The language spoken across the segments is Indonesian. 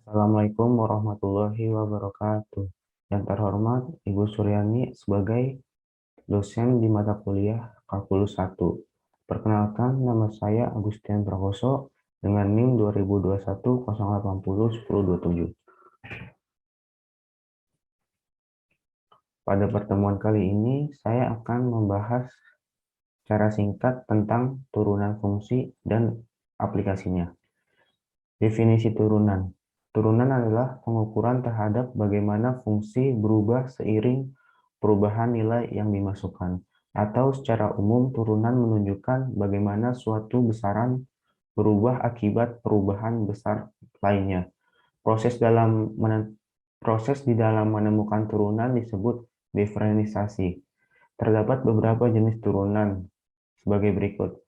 Assalamualaikum warahmatullahi wabarakatuh. Yang terhormat Ibu Suryani sebagai dosen di mata kuliah Kalkulus 1. Perkenalkan, nama saya Agustian Prakoso dengan NIM 2021 080 1027. Pada pertemuan kali ini, saya akan membahas secara singkat tentang turunan fungsi dan aplikasinya. Definisi turunan. Turunan adalah pengukuran terhadap bagaimana fungsi berubah seiring perubahan nilai yang dimasukkan. Atau secara umum, turunan menunjukkan bagaimana suatu besaran berubah akibat perubahan besar lainnya. Proses di dalam menemukan turunan disebut diferensiasi. Terdapat beberapa jenis turunan sebagai berikut.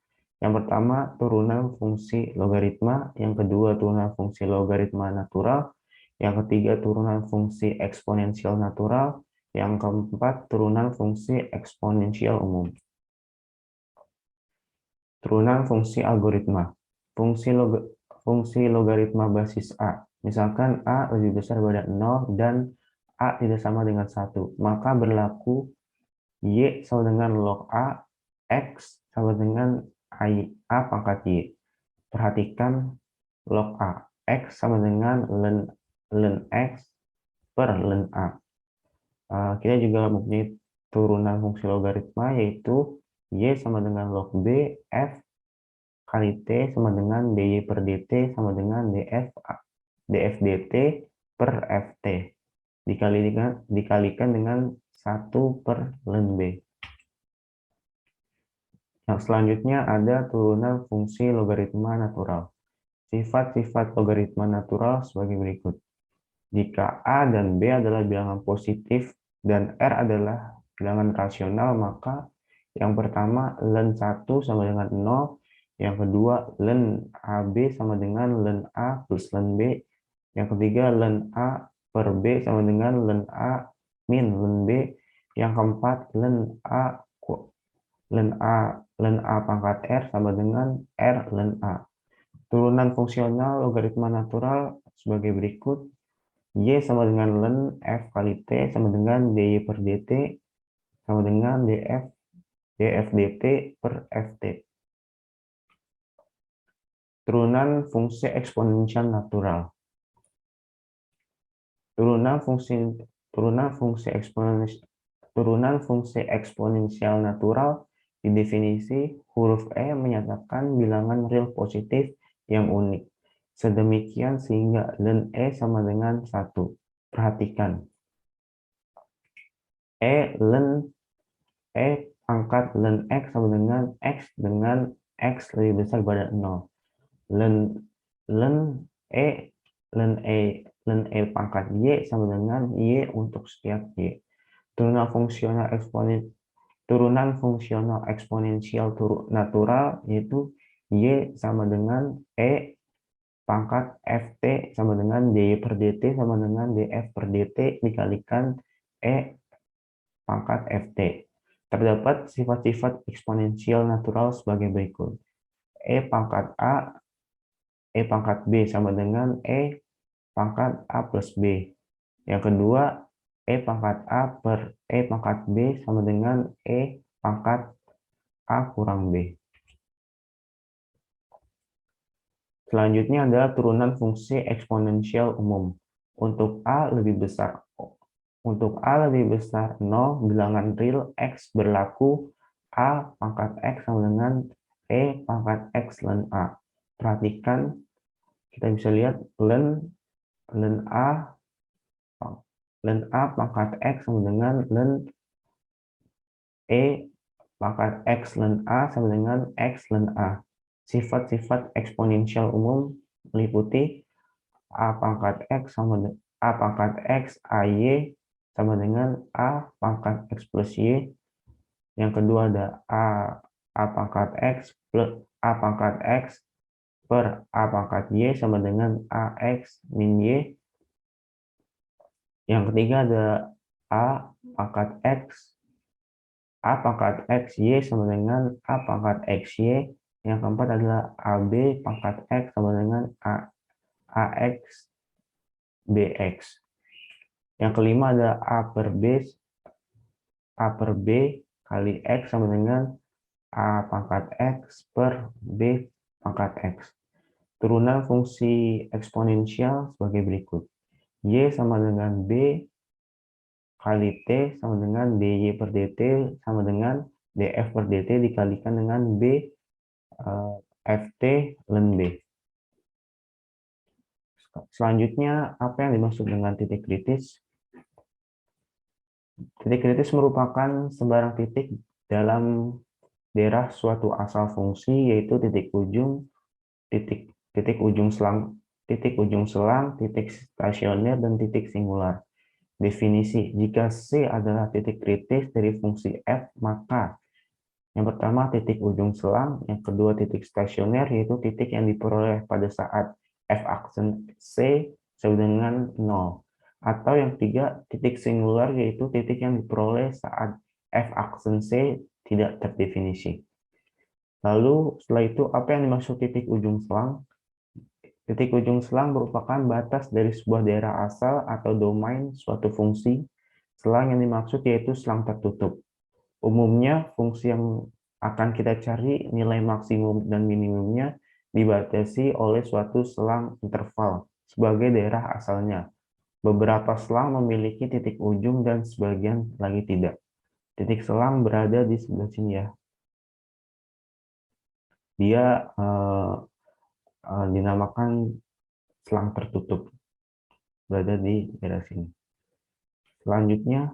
Yang pertama, turunan fungsi logaritma. Yang kedua, turunan fungsi logaritma natural. Yang ketiga, turunan fungsi eksponensial natural. Yang keempat, turunan fungsi eksponensial umum. Turunan fungsi algoritma. Fungsi logaritma basis A. Misalkan A lebih besar pada 0 dan A tidak sama dengan 1. Maka berlaku Y sama dengan log A, X sama dengan A pangkat Y. Perhatikan log A. X sama dengan ln X per ln A. Kita juga mempunyai turunan fungsi logaritma, yaitu Y sama dengan log B, F kali T sama dengan DY per DT sama dengan DF DT per FT. Dikalikan dengan 1 per ln B. Yang selanjutnya ada turunan fungsi logaritma natural. Sifat-sifat logaritma natural sebagai berikut. Jika A dan B adalah bilangan positif dan R adalah bilangan rasional, maka yang pertama ln 1 sama dengan 0, yang kedua ln AB sama dengan ln A plus ln B, yang ketiga ln A per B sama dengan ln A min ln B, yang keempat ln A pangkat R sama dengan R ln A. Turunan fungsional logaritma natural sebagai berikut. Y sama dengan ln F kali T sama dengan DY per DT sama dengan DF DT per FT. Turunan fungsi eksponensial natural. Turunan fungsi eksponensial natural didefinisi huruf E menyatakan bilangan real positif yang unik. Sedemikian sehingga ln E sama dengan 1. Perhatikan. E pangkat ln X sama dengan X lebih besar pada 0. ln E pangkat Y sama dengan Y untuk setiap Y. Turunan fungsional eksponensial natural yaitu Y sama dengan E pangkat FT sama dengan DY per DT sama dengan DF per DT dikalikan E pangkat FT. Terdapat sifat-sifat eksponensial natural sebagai berikut. E pangkat A, E pangkat B sama dengan E pangkat A plus B. Yang kedua, E pangkat A per E pangkat B sama dengan E pangkat A kurang B. Selanjutnya adalah turunan fungsi eksponensial umum. Untuk A lebih besar 0, bilangan real X berlaku A pangkat X sama dengan E pangkat X ln A. Perhatikan, kita bisa lihat ln A pangkat X sama dengan ln E pangkat X ln A sama dengan X ln A. Sifat-sifat eksponensial umum meliputi A pangkat X AY sama dengan A pangkat X plus Y. Yang kedua ada A pangkat X plus A pangkat X per A pangkat Y sama dengan AX min Y. Yang ketiga ada A pangkat X Y sama dengan A pangkat XY. Yang keempat adalah AB pangkat X sama dengan AX bx. Yang kelima adalah a per b kali x sama dengan a pangkat x per b pangkat x. Turunan fungsi eksponensial sebagai berikut. Y sama dengan b kali t sama dengan dy per dt sama dengan df per dt dikalikan dengan b ft ln b. Selanjutnya, apa yang dimaksud dengan titik kritis? Titik kritis merupakan sebarang titik dalam daerah suatu asal fungsi, yaitu titik ujung selang, titik stasioner, dan titik singular. Definisi, jika C adalah titik kritis dari fungsi f, maka yang pertama titik ujung selang, yang kedua titik stasioner, yaitu titik yang diperoleh pada saat f aksen C sama dengan 0. Atau yang ketiga, titik singular, yaitu titik yang diperoleh saat f aksen C tidak terdefinisi. Lalu setelah itu, apa yang dimaksud titik ujung selang? Titik ujung selang merupakan batas dari sebuah daerah asal atau domain suatu fungsi. Selang yang dimaksud yaitu selang tertutup. Umumnya, fungsi yang akan kita cari nilai maksimum dan minimumnya dibatasi oleh suatu selang interval sebagai daerah asalnya. Beberapa selang memiliki titik ujung dan sebagian lagi tidak. Titik selang berada di sebelah sini ya. Dia dinamakan selang tertutup. Berada di daerah sini. Selanjutnya,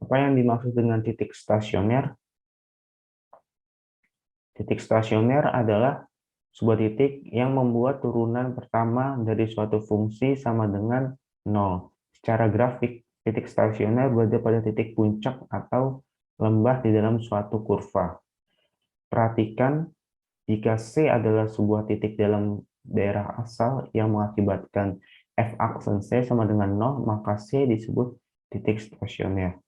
apa yang dimaksud dengan titik stasioner? Titik stasioner adalah sebuah titik yang membuat turunan pertama dari suatu fungsi sama dengan 0. Secara grafik, titik stasioner berada pada titik puncak atau lembah di dalam suatu kurva. Perhatikan, jika C adalah sebuah titik dalam daerah asal yang mengakibatkan f aksen C sama dengan 0, maka C disebut titik stasioner.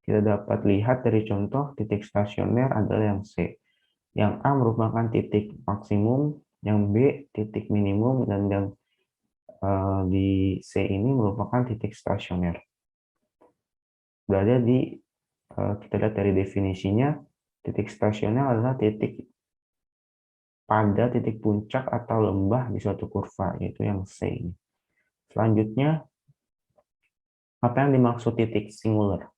Kita dapat lihat dari contoh titik stasioner adalah yang C. Yang A merupakan titik maksimum, yang B titik minimum, dan yang di C ini merupakan titik stasioner. Berada di, kita lihat dari definisinya, titik stasioner adalah titik pada titik puncak atau lembah di suatu kurva, yaitu yang C ini. Selanjutnya, apa yang dimaksud titik singular?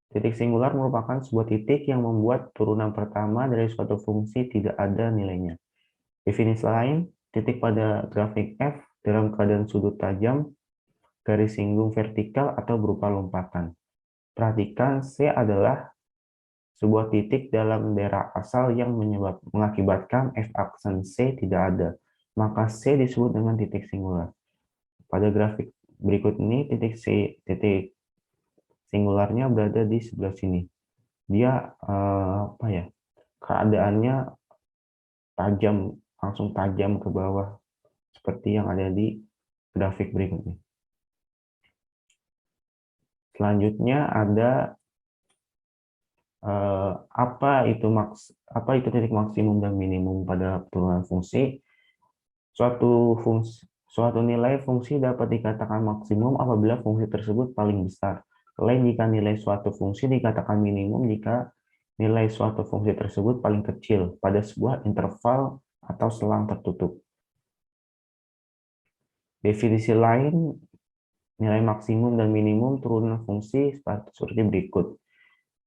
Titik singular merupakan sebuah titik yang membuat turunan pertama dari suatu fungsi tidak ada nilainya. Definisi lain, titik pada grafik F dalam keadaan sudut tajam, garis singgung vertikal, atau berupa lompatan. Perhatikan, C adalah sebuah titik dalam daerah asal yang mengakibatkan F aksen C tidak ada. Maka C disebut dengan titik singular. Pada grafik berikut ini, titik singularnya berada di sebelah sini. Dia keadaannya tajam, langsung tajam ke bawah seperti yang ada di grafik berikutnya. Selanjutnya ada apa itu titik maksimum dan minimum pada turunan fungsi. Suatu nilai fungsi dapat dikatakan maksimum apabila fungsi tersebut paling besar. Lain jika nilai suatu fungsi dikatakan minimum jika nilai suatu fungsi tersebut paling kecil pada sebuah interval atau selang tertutup. Definisi lain, nilai maksimum dan minimum turunan fungsi seperti berikut.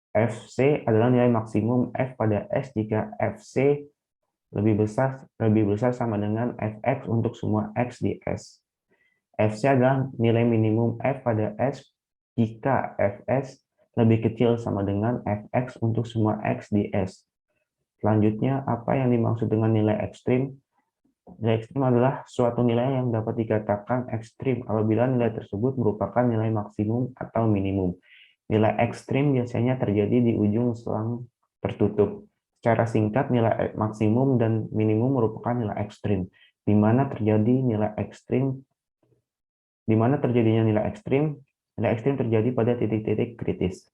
Fc adalah nilai maksimum f pada S jika Fc lebih besar sama dengan Fx untuk semua x di S. Fc adalah nilai minimum f pada S jika Fs lebih kecil sama dengan Fx untuk semua x di S. Selanjutnya, apa yang dimaksud dengan nilai ekstrim? Nilai ekstrim adalah suatu nilai yang dapat dikatakan ekstrim apabila nilai tersebut merupakan nilai maksimum atau minimum. Nilai ekstrim biasanya terjadi di ujung selang tertutup. Secara singkat, nilai maksimum dan minimum merupakan nilai ekstrim. Di mana terjadinya nilai ekstrim? Nilai ekstrim terjadi pada titik-titik kritis.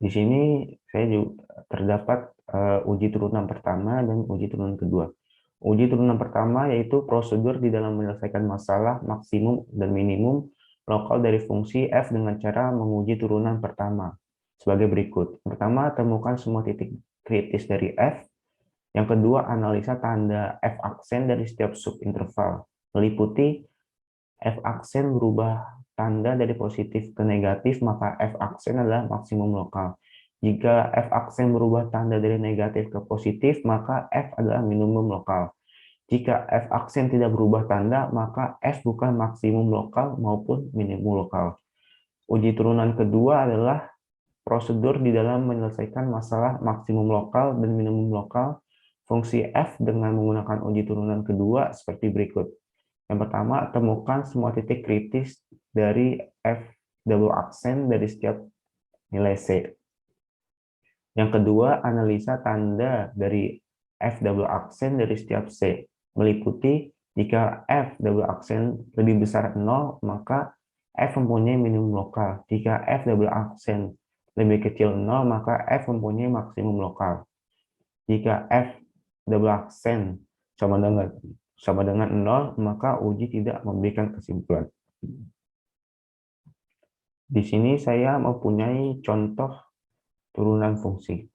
Di sini saya juga terdapat uji turunan pertama dan uji turunan kedua. Uji turunan pertama yaitu prosedur di dalam menyelesaikan masalah maksimum dan minimum lokal dari fungsi f dengan cara menguji turunan pertama sebagai berikut. Pertama, temukan semua titik kritis dari f. Yang kedua, analisa tanda f aksen dari setiap subinterval. Meliputi f aksen berubah tanda dari positif ke negatif, maka f aksen adalah maksimum lokal. Jika f aksen berubah tanda dari negatif ke positif, maka f adalah minimum lokal. Jika f aksen tidak berubah tanda, maka f bukan maksimum lokal maupun minimum lokal. Uji turunan kedua adalah prosedur di dalam menyelesaikan masalah maksimum lokal dan minimum lokal fungsi f dengan menggunakan uji turunan kedua seperti berikut. Yang pertama, temukan semua titik kritis dari f double aksen dari setiap nilai c. Yang kedua, analisa tanda dari f double aksen dari setiap c. Meliputi jika f double aksen lebih besar 0, maka f mempunyai minimum lokal. Jika f double aksen lebih kecil 0, maka f mempunyai maksimum lokal. Jika f double aksen sama dengan 0, maka uji tidak memberikan kesimpulan. Di sini saya mempunyai contoh turunan fungsi.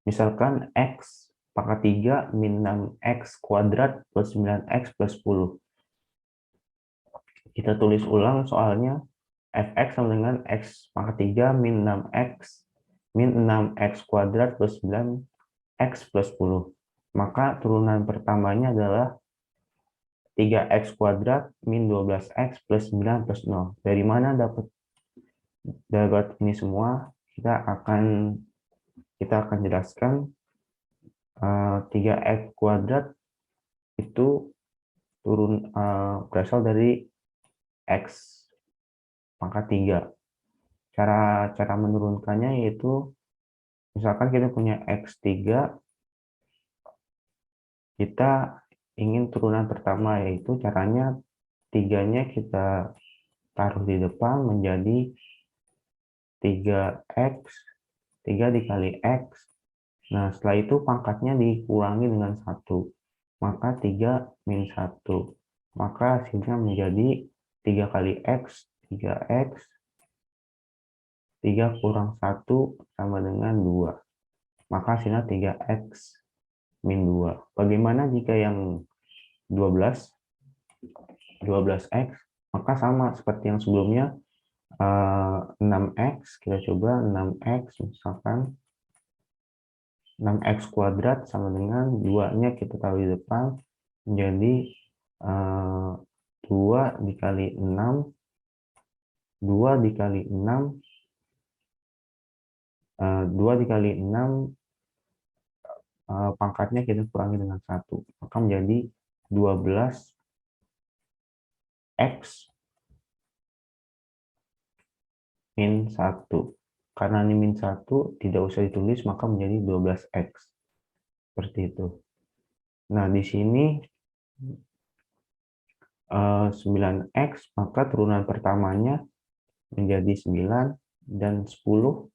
Misalkan x pangkat 3 min 6x kuadrat plus 9x plus 10. Kita tulis ulang soalnya. Fx sama dengan x pangkat 3 min 6x min 6x kuadrat plus 9x plus 10. Maka turunan pertamanya adalah 3x kuadrat min 12x plus 9 plus 0. Dari mana dapat ini semua? Kita akan jelaskan. 3x kuadrat itu berasal dari x pangkat 3. Cara menurunkannya yaitu misalkan kita punya x3, kita ingin turunan pertama, yaitu caranya 3-nya kita taruh di depan menjadi 3x, 3 dikali x. Nah, setelah itu pangkatnya dikurangi dengan 1. Maka 3 min 1. Maka hasilnya menjadi 3 kali x, 3x, 3 kurang 1 sama dengan 2. Maka hasilnya 3x min 2. Bagaimana jika yang 12? 12x, maka sama seperti yang sebelumnya. 6x, kita coba 6x, misalkan 6x kuadrat sama dengan 2-nya kita taruh di depan menjadi 2 dikali 6, 2 dikali 6, 2 dikali 6 pangkatnya kita kurangi dengan 1, maka menjadi 12x min 1. Karena ini min 1 tidak usah ditulis, maka menjadi 12x. Seperti itu. Nah, di sini 9x, maka turunan pertamanya menjadi 9, dan 10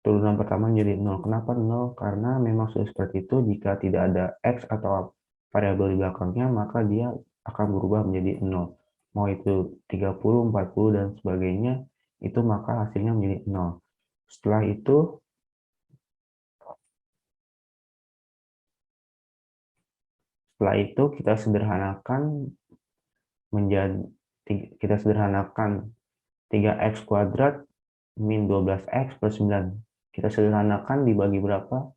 turunan pertama menjadi 0. Kenapa 0? Karena memang sudah seperti itu. Jika tidak ada x atau variabel di belakangnya, maka dia akan berubah menjadi 0. Mau itu 30, 40, dan sebagainya, itu maka hasilnya menjadi 0. Setelah itu kita sederhanakan 3x kuadrat min 12x plus 9. Kita sederhanakan dibagi berapa?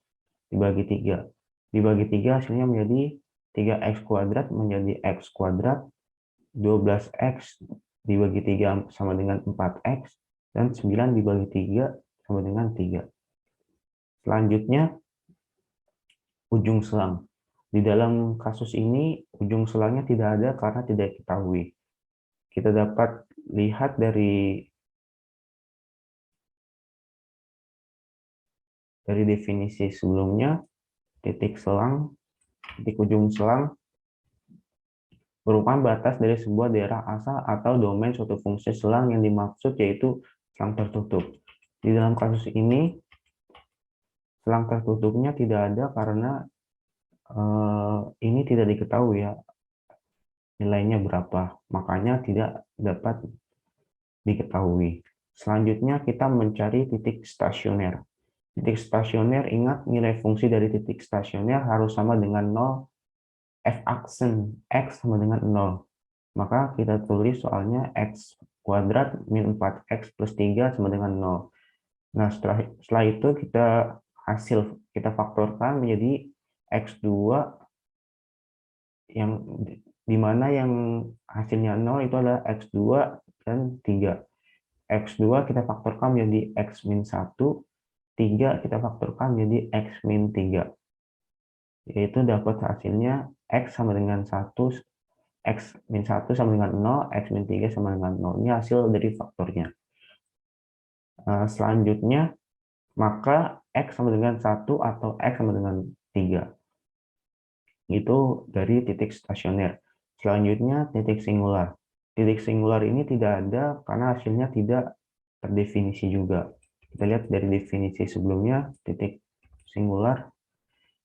Dibagi 3. Dibagi 3 hasilnya menjadi 3x kuadrat menjadi x kuadrat, 12x dibagi 3 sama dengan 4x, dan 9 dibagi 3 sama dengan 3. Selanjutnya, ujung selang. Di dalam kasus ini, ujung selangnya tidak ada karena tidak diketahui. Kita dapat lihat dari definisi sebelumnya, titik ujung selang merupakan batas dari sebuah daerah asal atau domain suatu fungsi selang yang dimaksud yaitu selang tertutup. Di dalam kasus ini, Selang tertutupnya tidak ada karena ini tidak diketahui ya nilainya berapa, makanya tidak dapat diketahui. Selanjutnya kita mencari titik stasioner. Titik stasioner, ingat nilai fungsi dari titik stasioner harus sama dengan 0, f aksen x sama dengan 0. Maka kita tulis soalnya x kuadrat min 4x plus 3 sama dengan 0. Nah, setelah itu kita faktorkan menjadi x2 yang dimana yang hasilnya 0 itu adalah x2 dan 3. X2 kita faktorkan menjadi x min 1, 3 kita faktorkan menjadi x min 3. Yaitu dapat hasilnya x sama dengan 1, x min 1 sama dengan 0, x min 3 sama dengan 0. Ini hasil dari faktornya. Selanjutnya, maka x sama dengan 1 atau x sama dengan 3. Itu dari titik stasioner. Selanjutnya, titik singular. Titik singular ini tidak ada karena hasilnya tidak terdefinisi juga. Kita lihat dari definisi sebelumnya, titik singular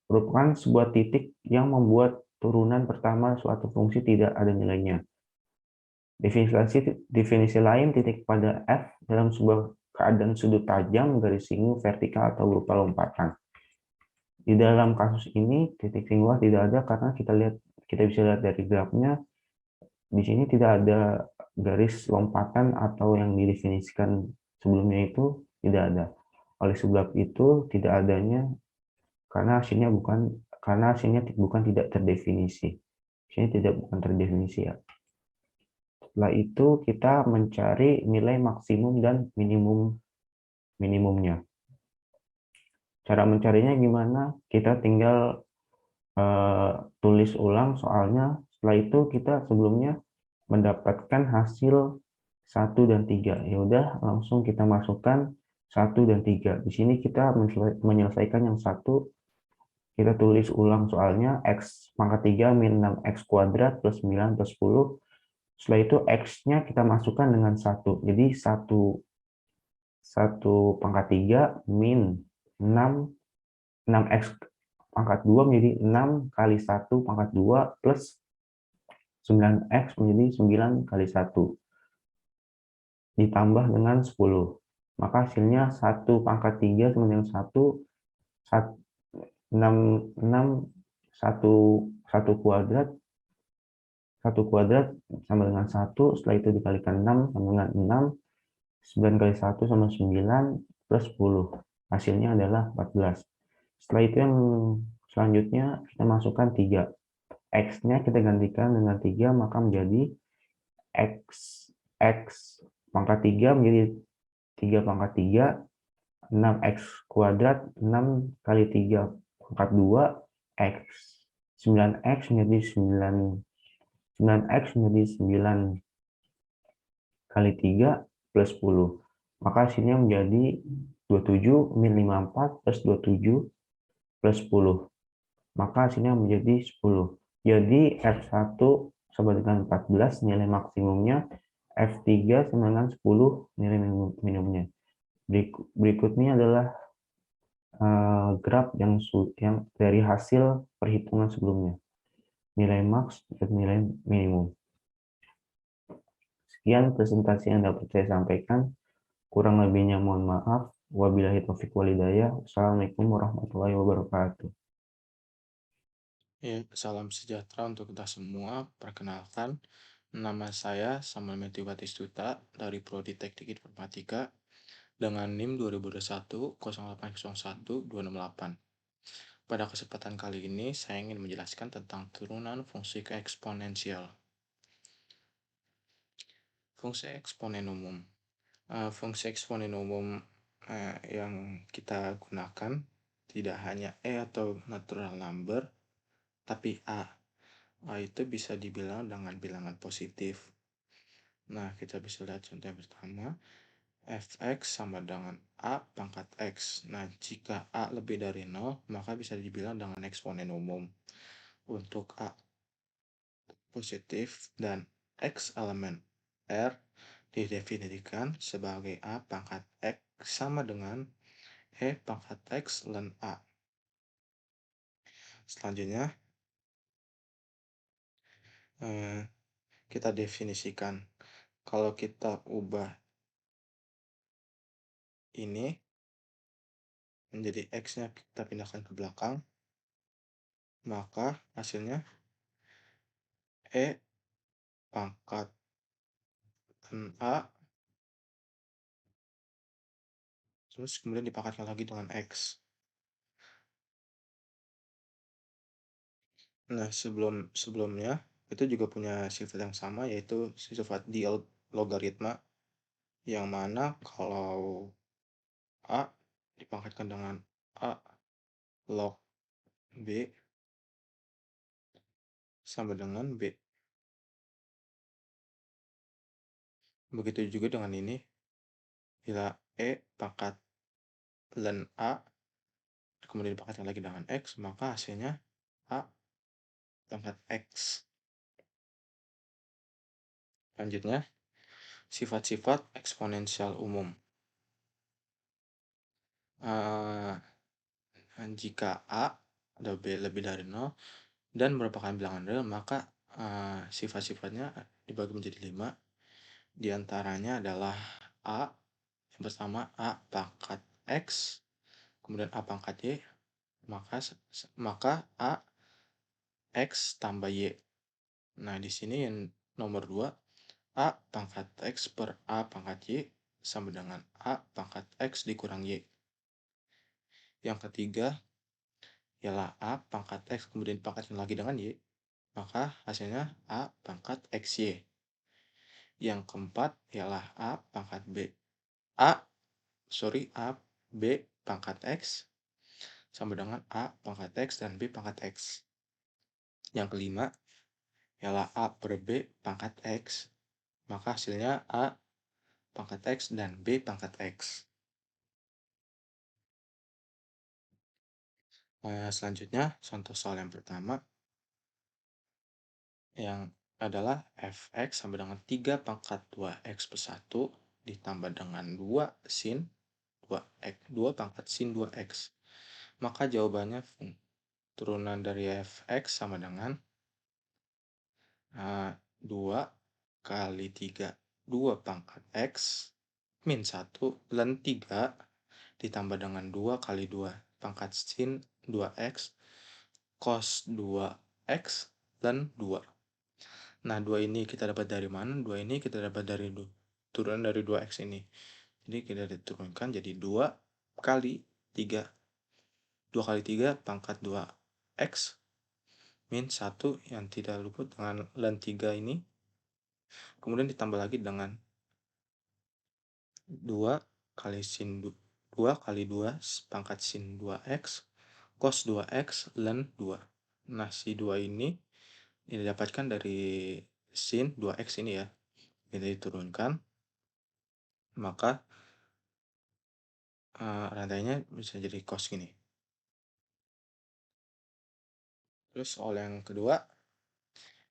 merupakan sebuah titik yang membuat turunan pertama suatu fungsi tidak ada nilainya. Definisi lain, titik pada F dalam sebuah keadaan sudut tajam, garis singgung, vertikal, atau berupa lompatan. Di dalam kasus ini, titik singular tidak ada karena kita bisa lihat dari grafnya, di sini tidak ada garis lompatan atau yang didefinisikan sebelumnya itu tidak ada. Oleh sebab itu, tidak adanya karena hasilnya bukan tidak terdefinisi. Sini tidak bukan terdefinisi ya. Setelah itu kita mencari nilai maksimum dan minimumnya. Cara mencarinya gimana? Kita tinggal tulis ulang soalnya. Setelah itu kita sebelumnya mendapatkan hasil 1 dan 3. Ya udah, langsung kita masukkan 1 dan 3. Di sini kita menyelesaikan yang 1. Kita tulis ulang soalnya x pangkat 3 min 6x kuadrat plus 9 plus 10. Setelah itu x-nya kita masukkan dengan 1. Jadi 1 pangkat 3 min 6, 6x pangkat 2 menjadi 6 kali 1 pangkat 2 plus 9x menjadi 9 kali 1 ditambah dengan 10. Maka hasilnya 1 pangkat 3 sama dengan 1, 6, 1 kuadrat, 1 kuadrat sama dengan 1, setelah itu dikalikan 6 sama dengan 6, 9 kali 1 sama 9, plus 10. Hasilnya adalah 14. Setelah itu yang selanjutnya kita masukkan 3. X-nya kita gantikan dengan 3, maka menjadi X pangkat 3 menjadi 3 pangkat 3, 6x kuadrat, 6 kali 3 pangkat 2, X. 9x menjadi 9x menjadi 9 kali 3 plus 10. Maka hasilnya menjadi 27 min 54 plus 27 plus 10. Maka hasilnya menjadi 10. Jadi F1 sama dengan 14 nilai maksimumnya, F3 sama dengan 10 nilai minimumnya. Berikutnya adalah graf yang dari hasil perhitungan sebelumnya. Nilai max dan nilai minimum. Sekian presentasi yang dapat saya sampaikan. Kurang lebihnya mohon maaf. Wabillahi taufiq walhidayah. Wassalamualaikum warahmatullahi wabarakatuh. Ya, salam sejahtera untuk kita semua. Perkenalkan, nama saya Samuel Matthew Batistuta dari Prodi Teknik Informatika dengan NIM 2021 0801 268. Pada kesempatan kali ini, saya ingin menjelaskan tentang turunan fungsi eksponensial. Fungsi eksponen umum. Fungsi eksponen umum yang kita gunakan tidak hanya E atau natural number, tapi A. A itu bisa dibilang dengan bilangan positif. Nah, kita bisa lihat contoh yang pertama. Fx sama dengan A pangkat X. Nah, jika A lebih dari 0, maka bisa dibilang dengan eksponen umum. Untuk A positif dan X elemen R didefinisikan sebagai A pangkat X sama dengan E pangkat X ln A. Selanjutnya, eh, kita definisikan. Kalau kita ubah ini menjadi X-nya kita pindahkan ke belakang, maka hasilnya E pangkat A, terus kemudian dipangkatkan lagi dengan X. Nah, sebelumnya itu juga punya sifat yang sama, yaitu sifat di logaritma, yang mana kalau A dipangkatkan dengan A log B sama dengan B. Begitu juga dengan ini, bila E pangkat ln A kemudian dipangkatkan lagi dengan X, maka hasilnya A pangkat X. Selanjutnya, sifat-sifat eksponensial umum. Jika A lebih dari 0 dan merupakan bilangan real, maka sifat-sifatnya dibagi menjadi 5. Di antaranya adalah A, yang pertama A pangkat X, kemudian A pangkat Y, maka A X tambah Y. Nah, di sini yang nomor 2, A pangkat X per A pangkat Y sama dengan A pangkat X dikurang Y. Yang ketiga ialah A pangkat X kemudian dipangkatkan lagi dengan Y, maka hasilnya A pangkat XY. Yang keempat ialah A pangkat B pangkat X sama dengan A pangkat X dan B pangkat X. Yang kelima ialah A per B pangkat X, maka hasilnya A pangkat X dan B pangkat X. Selanjutnya, contoh soal yang pertama, yang adalah fx sama dengan 3 pangkat 2x per 1 ditambah dengan 2 sin 2x, 2 pangkat sin 2x. Maka jawabannya turunan dari fx sama dengan 2 kali 3, 2 pangkat x min 1 ln 3 ditambah dengan 2 kali 2 pangkat sin 2x cos 2x ln 2. Nah, 2 ini kita dapat dari mana? 2 ini kita dapat dari turunan dari 2x ini. Jadi kita diturunkan jadi 2 kali 3. 2 kali 3 pangkat 2x min 1 yang tidak luput dengan ln 3 ini. Kemudian ditambah lagi dengan 2 kali sin 2 kali 2 pangkat sin 2x cos 2x ln 2. Nah, si 2 ini didapatkan dari sin 2x ini ya. Kita diturunkan, maka rantainya bisa jadi cos gini. Terus soal yang kedua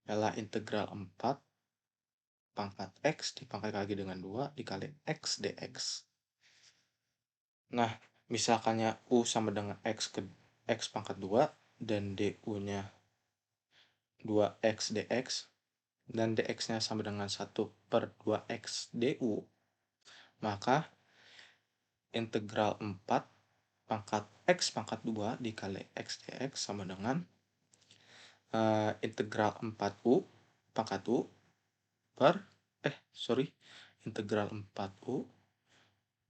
adalah integral 4 pangkat x dipangkat lagi dengan 2 dikali x dx. Nah, misalkannya u sama dengan x pangkat 2 dan du-nya 2x dx dan dx-nya sama dengan 1 per 2x du, maka integral 4 pangkat x pangkat 2 dikali x dx sama dengan integral 4u pangkat u per integral 4u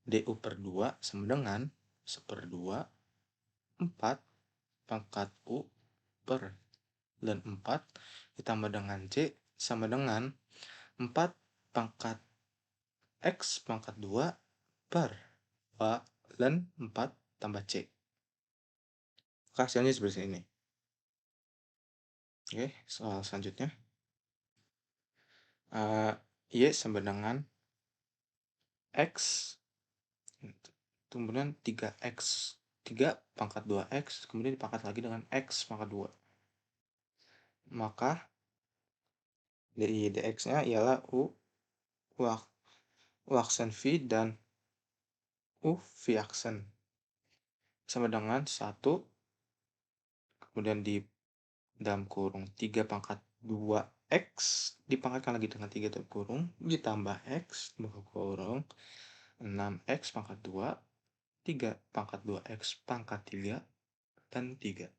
du per 2 sama dengan 1/2 4 pangkat u per ln 4 ditambah dengan c sama dengan 4 pangkat x pangkat 2 per ln 4 tambah c. Hasilnya seperti ini. Oke, soal selanjutnya. Y sama dengan x kemudian 3x 3 pangkat 2x kemudian dipangkat lagi dengan x pangkat 2. Maka dari dx-nya ialah u aksen v dan u v aksen. sama dengan 1, kemudian di dalam kurung 3 pangkat 2x, dipangkatkan lagi dengan 3 tutup kurung, ditambah x, buka kurung, 6x pangkat 2, 3 pangkat 2x pangkat 3, dan 3.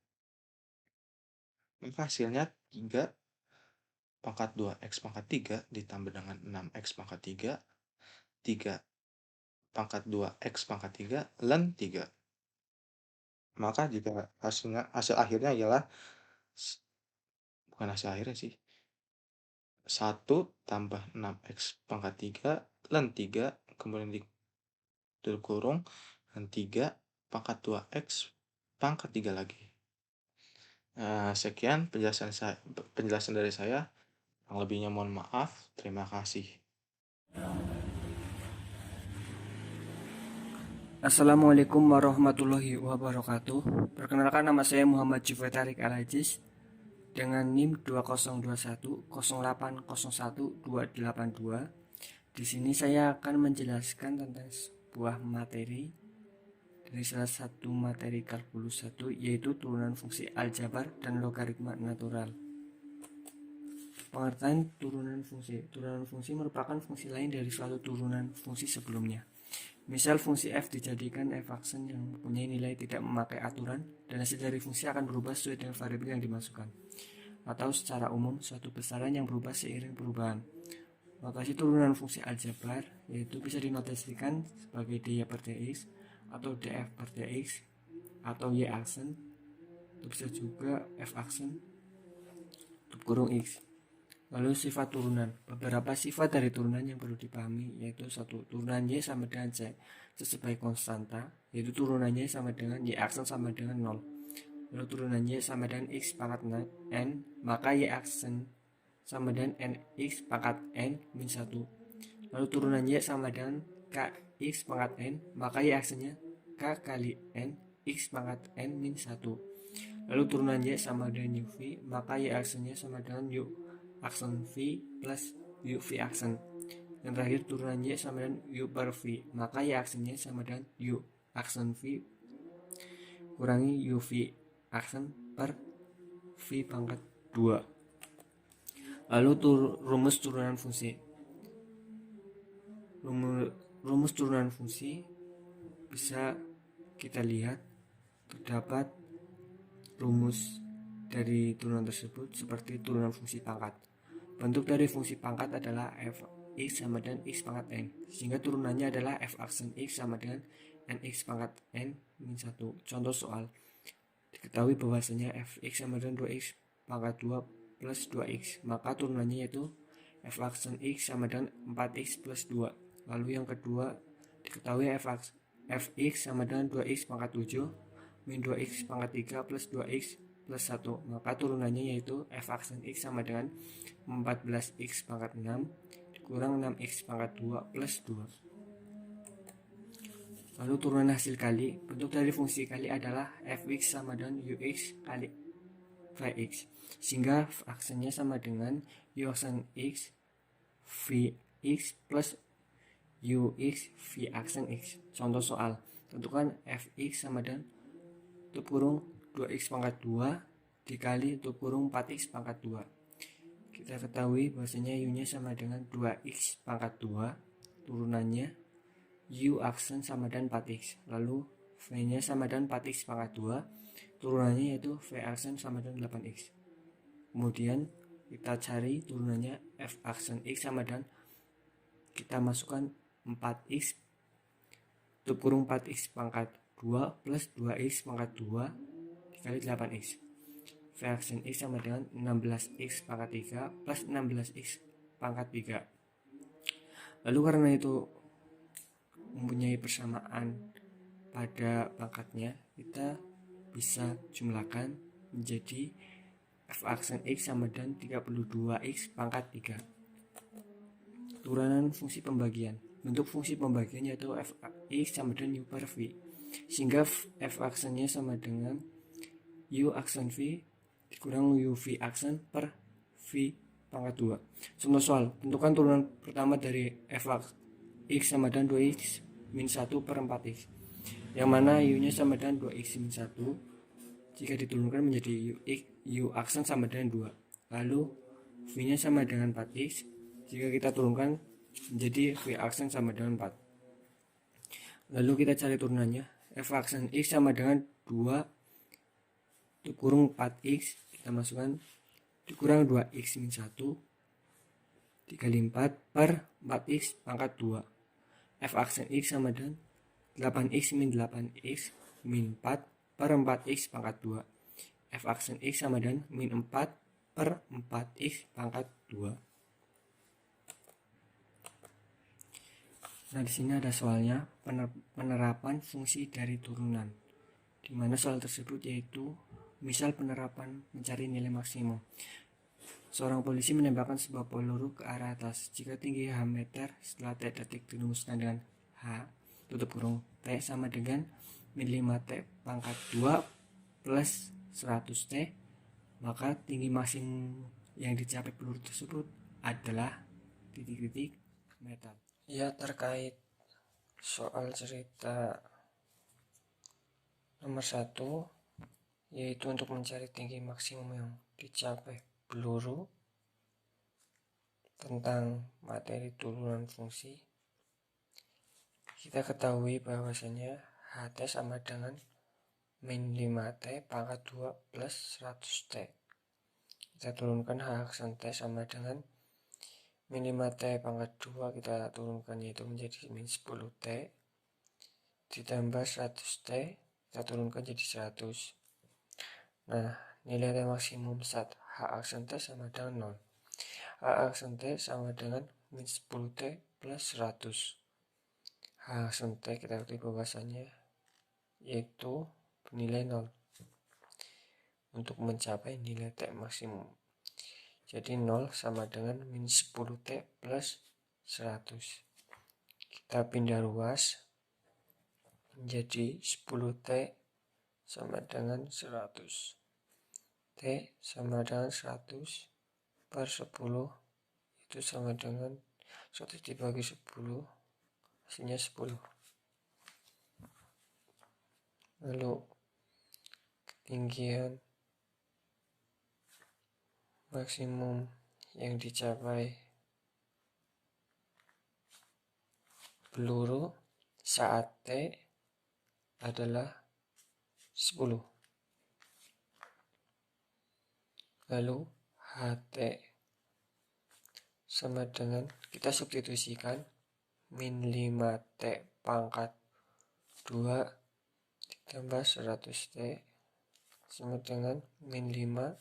Maka hasilnya 3 pangkat 2x pangkat 3 ditambah dengan 6x pangkat 3, 3 pangkat 2x pangkat 3, ln 3. Maka jika hasil akhirnya ialah, bukan hasil akhirnya sih, 1 tambah 6x pangkat 3, ln 3, kemudian ditutup kurung, dan 3 pangkat 2x pangkat 3 lagi. Sekian penjelasan dari saya. Yang lebihnya mohon maaf. Terima kasih. Assalamualaikum warahmatullahi wabarakatuh. Perkenalkan, nama saya Muhammad Juve Tarik Al-Aziz dengan NIM 202108018282. Di sini saya akan menjelaskan tentang sebuah materi dari salah satu materi kalkulus 1, yaitu turunan fungsi aljabar dan logaritma natural. Pengertian turunan fungsi. Turunan fungsi merupakan fungsi lain dari suatu turunan fungsi sebelumnya. Misal fungsi f dijadikan f aksen yang mempunyai nilai tidak memakai aturan, dan hasil dari fungsi akan berubah sesuai dengan variabel yang dimasukkan. Atau secara umum, suatu besaran yang berubah seiring perubahan. Notasi turunan fungsi aljabar yaitu bisa dinotasikan sebagai dy per dx, atau df per dx, atau y aksen, atau bisa juga f aksen tutup kurung x. Lalu sifat turunan. Beberapa sifat dari turunan yang perlu dipahami, yaitu 1. Turunan y sama dengan z sebagai konstanta, yaitu turunannya sama dengan y aksen sama dengan 0. Lalu turunan y sama dengan x pangkat n, maka y aksen sama dengan nx pangkat n min 1. Lalu turunan y sama dengan kx pangkat n, maka y aksennya k kali n x pangkat n min 1. Lalu turunan y sama dengan uv, maka y aksennya sama dengan u aksen v plus u v aksen. Dan terakhir turunan y sama dengan u per v, maka y aksennya sama dengan u aksen v kurangi u v aksen per v pangkat 2. Lalu rumus turunan fungsi. Rumus turunan fungsi bisa kita lihat terdapat rumus dari turunan tersebut seperti turunan fungsi pangkat. Bentuk dari fungsi pangkat adalah f(x) sama dengan x pangkat n, sehingga turunannya adalah f aksen x sama dengan nx pangkat n min 1. Contoh soal. Diketahui bahwasanya fx sama dengan 2x pangkat 2 plus 2x, maka turunannya yaitu f aksen x sama dengan 4x plus 2. Lalu yang kedua, diketahui fx sama dengan 2x pangkat 7 min 2x pangkat 3 plus 2x plus 1, maka turunannya yaitu f aksen x sama dengan 14x pangkat 6 dikurang 6x pangkat 2 plus 2. Lalu turunan hasil kali. Bentuk dari fungsi kali adalah fx sama dengan ux kali vx, sehingga aksennya sama dengan u aksen x vx plus ux v aksen x. Contoh soal. Tentukan fx sama dengan tutup kurung 2x pangkat 2 dikali tutup kurung 4x pangkat 2. Kita ketahui bahwasanya u-nya sama dengan 2x pangkat 2, turunannya u aksen sama dengan 4x. Lalu v-nya sama dengan 4x pangkat 2, turunannya yaitu v aksen sama dengan 8x. Kemudian kita cari turunannya f aksen x sama dengan, kita masukkan 4x tutup kurung 4x pangkat 2 plus 2x pangkat 2 dikali 8x. V aksen x sama dengan 16x pangkat 3 plus 16x pangkat 3. Lalu karena itu mempunyai persamaan pada pangkatnya, kita bisa jumlahkan menjadi f aksen x sama dengan 32x pangkat 3. Turunan fungsi pembagian. Bentuk fungsi pembagian yaitu f x sama dengan u per v, sehingga f aksennya sama dengan u aksen v dikurang uv aksen per v pangkat 2. Contoh soal. Tentukan turunan pertama dari f x sama dengan 2x min 1 per 4x. yang mana U-nya sama dengan 2x min 1. Jika diturunkan menjadi U aksen sama dengan 2. Lalu V-nya sama dengan 4x. Jika kita turunkan menjadi V aksen sama dengan 4. Lalu kita cari turunannya. F aksen X sama dengan 2 dikurung 4x. Kita masukkan dikurang 2x min 1 dikali 4 per 4x pangkat 2. F aksen X sama dengan 8x min 8x min 4 per 4x pangkat 2. F aksen X sama dengan min 4 per 4x pangkat 2. Nah, di sini ada soalnya penerapan fungsi dari turunan, di mana soal tersebut yaitu misal penerapan mencari nilai maksimum. Seorang polisi menembakkan sebuah peluru ke arah atas. Jika tinggi H meter setelah T detik dirumuskan dengan H tutup kurung T sama dengan min 5T pangkat 2 plus 100T, maka tinggi maksimum yang dicapai peluru tersebut adalah titik-titik meter. Ya, terkait soal cerita nomor 1, yaitu untuk mencari tinggi maksimum yang dicapai peluru tentang materi turunan fungsi, kita ketahui bahwasanya HT sama dengan min 5T pangkat 2 plus 100T. Kita turunkan H aksen T sama dengan min 5T pangkat 2, kita turunkan yaitu menjadi min 10T ditambah 100T, kita turunkan jadi 100. Nah, nilai T maksimum saat H aksen T sama dengan 0. H aksen T sama dengan min 10T plus 100. H aksen T kita ketahui bahwasannya yaitu bernilai 0 untuk mencapai nilai T maksimum. Jadi 0 sama dengan min 10T plus 100. Kita pindah ruas menjadi 10T sama dengan 100. T sama dengan 100 per 10 itu sama dengan 100 dibagi 10, hasilnya 10. Lalu ketinggian maksimum yang dicapai peluru saat T adalah 10. Lalu HT sama dengan, kita substitusikan min 5T pangkat 2 ditambah 100T sama dengan min 5,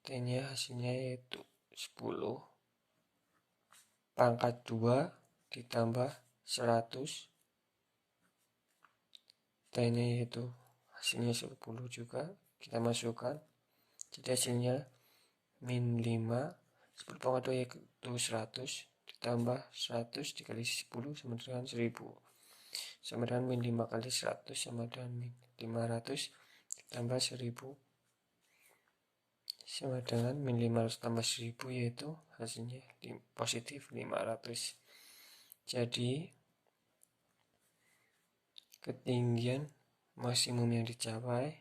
T-nya hasilnya yaitu 10 pangkat 2 ditambah 100, T-nya yaitu hasilnya 10 juga, kita masukkan, jadi hasilnya min 5, 10 pangkat 2 yaitu 100 ditambah 100 dikali 10 sama dengan 1000, sama dengan min 5 kali 100 sama dengan min 500 ditambah 1000 sama dengan min 500 tambah 1000 yaitu hasilnya positif 500. Jadi ketinggian maksimum yang dicapai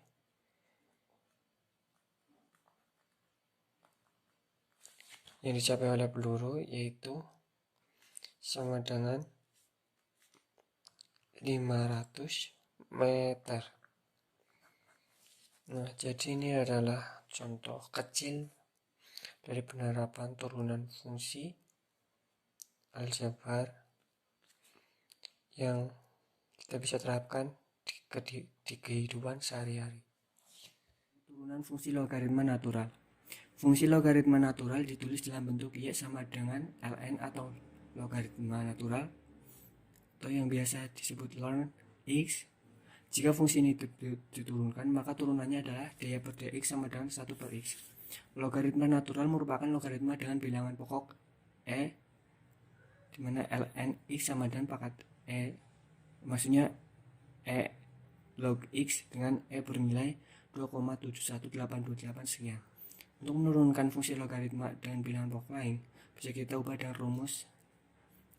oleh peluru yaitu sama dengan 500 meter. Nah, jadi ini adalah contoh kecil dari penerapan turunan fungsi aljabar yang kita bisa terapkan di kehidupan sehari-hari. Turunan fungsi logaritma natural. Fungsi logaritma natural ditulis dalam bentuk Y sama dengan ln atau logaritma natural atau yang biasa disebut ln X. Jika fungsi ini diturunkan, maka turunannya adalah daya per dx sama dengan 1 per x. Logaritma natural merupakan logaritma dengan bilangan pokok E, di mana ln x sama dengan pangkat E, maksudnya E log x dengan E bernilai 2,71828 sekian. Untuk menurunkan fungsi logaritma dengan bilangan pokok lain, bisa kita ubah dengan rumus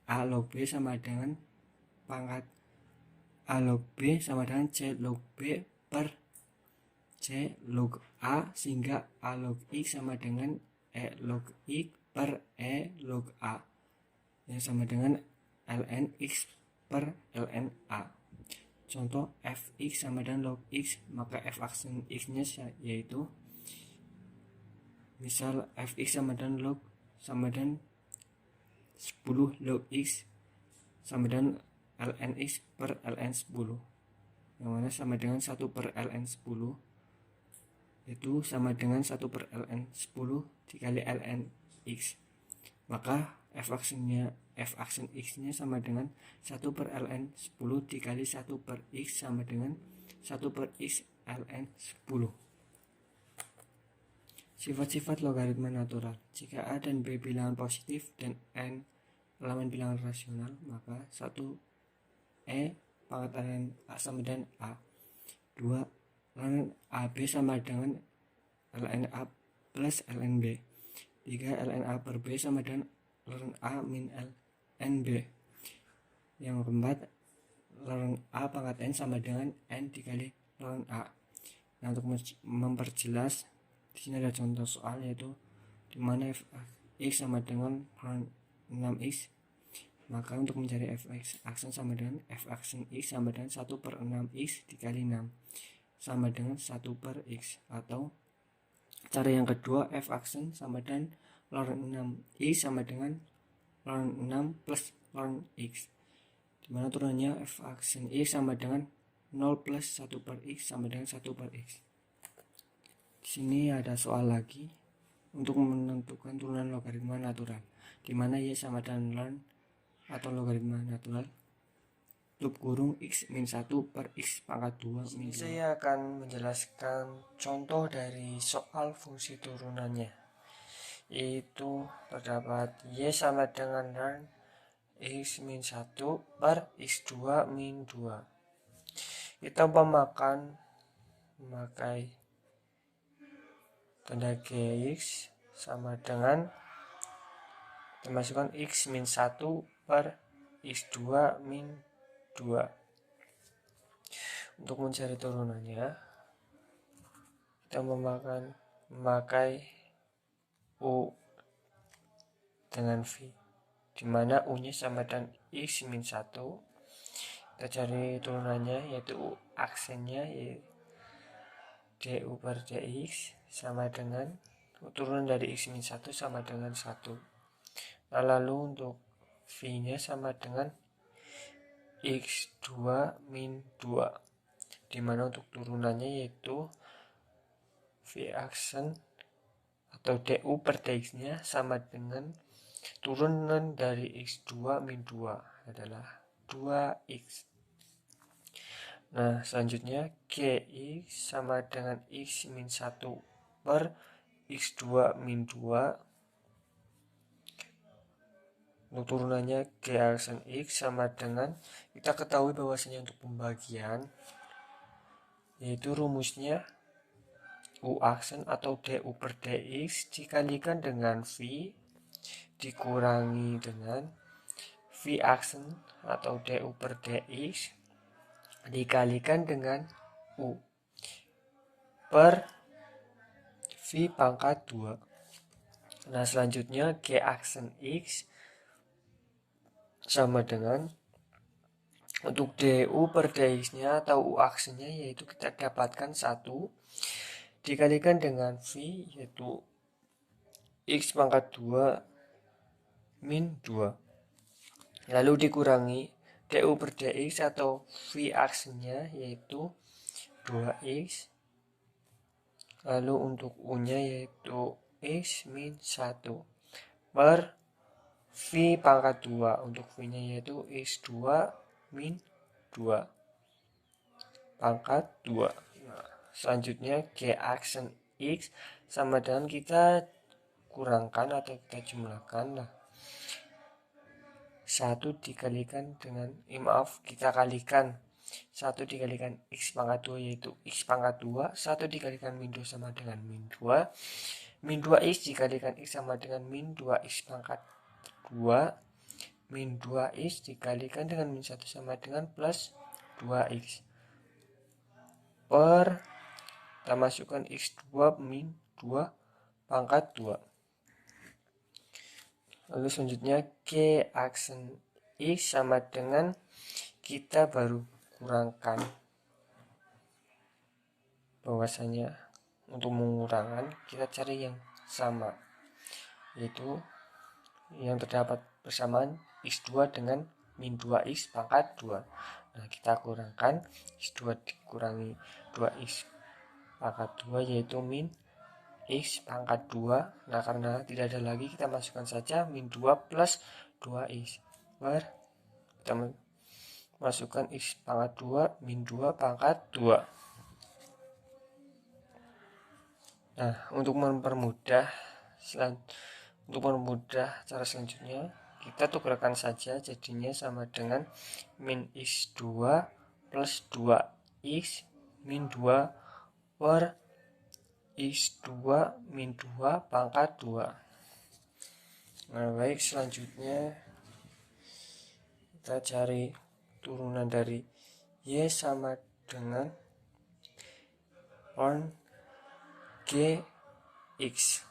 A log B sama dengan pangkat A log B sama dengan C log B per C log A, sehingga A log X sama dengan E log X per E log A, yang sama dengan ln X per ln A. Contoh fx sama dengan log X, maka f aksen X nya yaitu misal fx sama dengan 10 log X sama dengan ln X per ln 10, yang mana sama dengan 1 per ln 10, itu sama dengan 1 per ln 10 dikali ln X, maka f aksen X nya sama dengan 1 per ln 10 dikali 1 per X sama dengan 1 per X ln 10. Sifat-sifat logaritma natural. Jika A dan B bilangan positif dan N elemen bilangan rasional, maka 1 E pangkat ln A sama dengan A. 2 ln AB sama dengan ln A plus ln B. 3 ln A per B sama dengan ln A min ln B. Yang keempat, ln A pangkat N sama dengan N dikali ln A. Nah, untuk memperjelas, di sini ada contoh soal, yaitu dimana f x sama dengan ln 6x, maka untuk mencari f aksen sama dengan f aksen x sama dengan 1 per 6x dikali 6 sama dengan 1 per x, atau cara yang kedua, f aksen sama dengan ln 6x sama dengan ln 6 plus ln x, dimana turunannya f aksen x sama dengan 0 plus 1 per x sama dengan 1 per x. Di sini ada soal lagi untuk menentukan turunan logaritma natural, di mana y sama dengan ln atau logaritma natural loop kurung x min 1 per x pangkat 2 min 2. Saya akan menjelaskan contoh dari soal fungsi turunannya, yaitu terdapat y sama dengan ln x min 1 per x2 min 2. Kita memakai tanda gx sama dengan dimasukkan x min 1 per x2 min 2. Untuk mencari turunannya, kita memakai u dengan v, dimana u nya sama dengan x min 1. Kita cari turunannya, yaitu u aksennya yaitu du per dx sama dengan turunan dari x min 1 sama dengan 1. Nah, lalu untuk v nya sama dengan x2 min 2, dimana untuk turunannya yaitu v aksen atau du per dx nya sama dengan turunan dari x2 min 2 adalah 2x. Nah, selanjutnya gx sama dengan x min 1 per x2 min 2. Untuk turunannya g aksen x sama dengan, kita ketahui bahwasanya untuk pembagian yaitu rumusnya u aksen atau du per dx dikalikan dengan v dikurangi dengan v aksen atau du per dx dikalikan dengan u per v pangkat 2. Nah, selanjutnya g aksen x sama dengan, untuk du per dx nya atau u aksennya yaitu kita dapatkan 1 dikalikan dengan v yaitu x pangkat 2 min 2, lalu dikurangi du per dx atau v aksennya yaitu 2x, lalu untuk u nya yaitu x min 1 per v pangkat 2, untuk v nya yaitu x2 min 2 pangkat 2. Nah, selanjutnya g aksen x sama dengan, kita kurangkan atau kita jumlahkan. Nah, 1 dikalikan dengan kita kalikan 1 dikalikan x pangkat 2 yaitu x pangkat 2, 1 dikalikan min 2 sama dengan min 2, min 2x dikalikan x sama dengan min 2x pangkat 2, min 2x dikalikan dengan min 1 sama dengan plus 2x per kita masukkan x2 min 2 pangkat 2. Lalu selanjutnya G aksen X sama dengan kita baru kurangkan, bahwasanya untuk mengurangkan kita cari yang sama, yaitu yang terdapat persamaan x2 dengan min 2x pangkat 2. Nah, kita kurangkan x2 dikurangi 2x pangkat 2 yaitu min x pangkat 2. Nah, karena tidak ada lagi, kita masukkan saja min 2 plus 2x per kita masukkan x pangkat 2 min 2 pangkat 2. Nah, untuk mempermudah cara selanjutnya, kita tukarkan saja, jadinya sama dengan min x2 plus 2x min 2 per x2 min 2 pangkat 2. Nah, baik, selanjutnya kita cari turunan dari y sama dengan ln gx.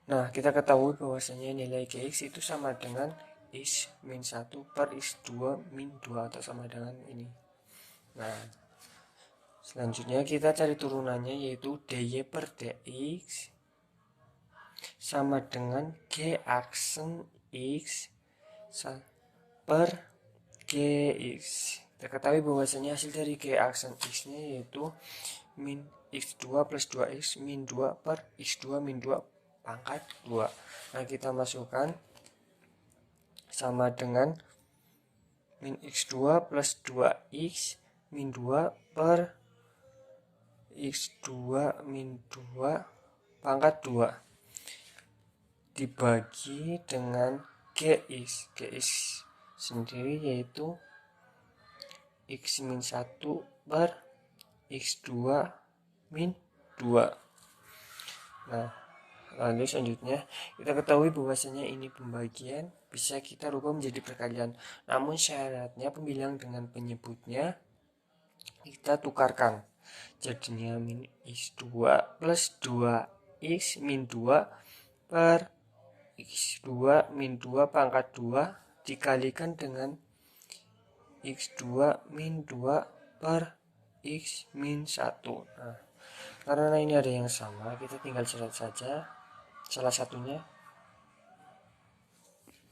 Nah, kita ketahui bahwasanya nilai gx itu sama dengan x min 1 per x2 min 2 atau sama dengan ini. Nah, selanjutnya kita cari turunannya, yaitu dy per dx sama dengan g aksen x per gx. Kita ketahui bahwasanya hasil dari g aksen x nya yaitu min x2 plus 2x min 2 per x2 min 2 pangkat 2. Nah, kita masukkan sama dengan min x2 plus 2x min 2 per x2 min 2 pangkat 2 dibagi dengan gx. Gx sendiri yaitu x min 1 per x2 min 2. Nah, lalu selanjutnya kita ketahui bahwasanya ini pembagian bisa kita rubah menjadi perkalian, namun syaratnya pembilang dengan penyebutnya kita tukarkan, jadinya min x2 plus 2x min 2 per x2 min 2 pangkat 2 dikalikan dengan x2 min 2 per x min 1. Nah, karena ini ada yang sama, kita tinggal catat saja salah satunya.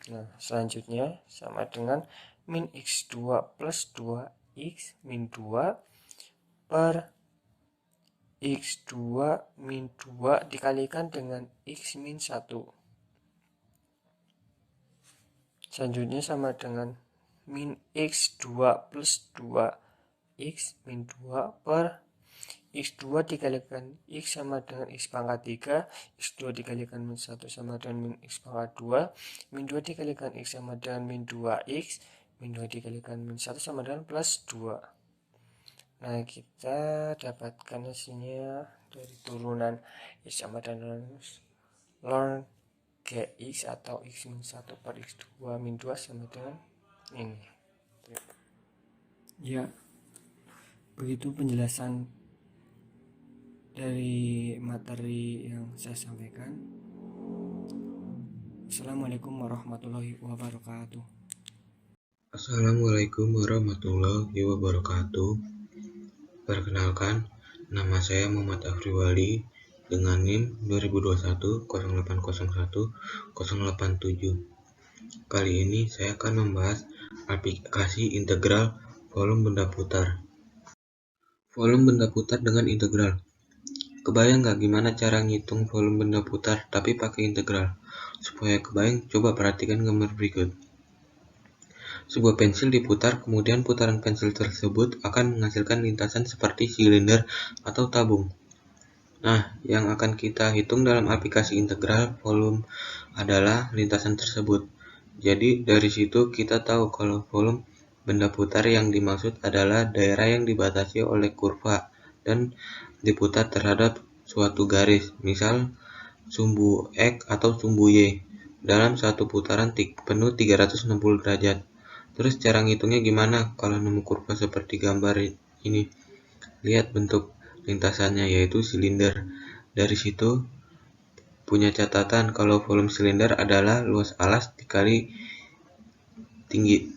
Nah, selanjutnya sama dengan min x2 plus 2x min 2 per x2 min 2 dikalikan dengan x min 1. Selanjutnya sama dengan min x2 plus 2x min 2 per x2 dikalikan x sama dengan x pangkat 3, x2 dikalikan min 1 sama dengan min x pangkat 2, min 2 dikalikan x sama dengan min 2x, min 2 dikalikan min 1 sama dengan plus 2. Nah, kita dapatkan hasilnya dari turunan x sama dengan ln gx atau x min 1 per x2 min 2 sama dengan ini. Ya, begitu penjelasan dari materi yang saya sampaikan. Assalamualaikum warahmatullahi wabarakatuh. Assalamualaikum warahmatullahi wabarakatuh. Perkenalkan, nama saya Muhammad Afriwali dengan NIM 2021 0801 087. Kali ini saya akan membahas aplikasi integral volume benda putar. Volume benda putar dengan integral. Kebayang nggak gimana cara ngitung volume benda putar tapi pakai integral? Supaya kebayang, coba perhatikan gambar berikut. Sebuah pensil diputar, kemudian putaran pensil tersebut akan menghasilkan lintasan seperti silinder atau tabung. Nah, yang akan kita hitung dalam aplikasi integral volume adalah lintasan tersebut. Jadi dari situ kita tahu kalau volume benda putar yang dimaksud adalah daerah yang dibatasi oleh kurva dan diputar terhadap suatu garis, misal sumbu X atau sumbu Y, dalam satu putaran penuh 360 derajat. Terus cara ngitungnya gimana kalau nemu kurva seperti gambar ini? Lihat bentuk lintasannya yaitu silinder. Dari situ punya catatan kalau volume silinder adalah luas alas dikali tinggi.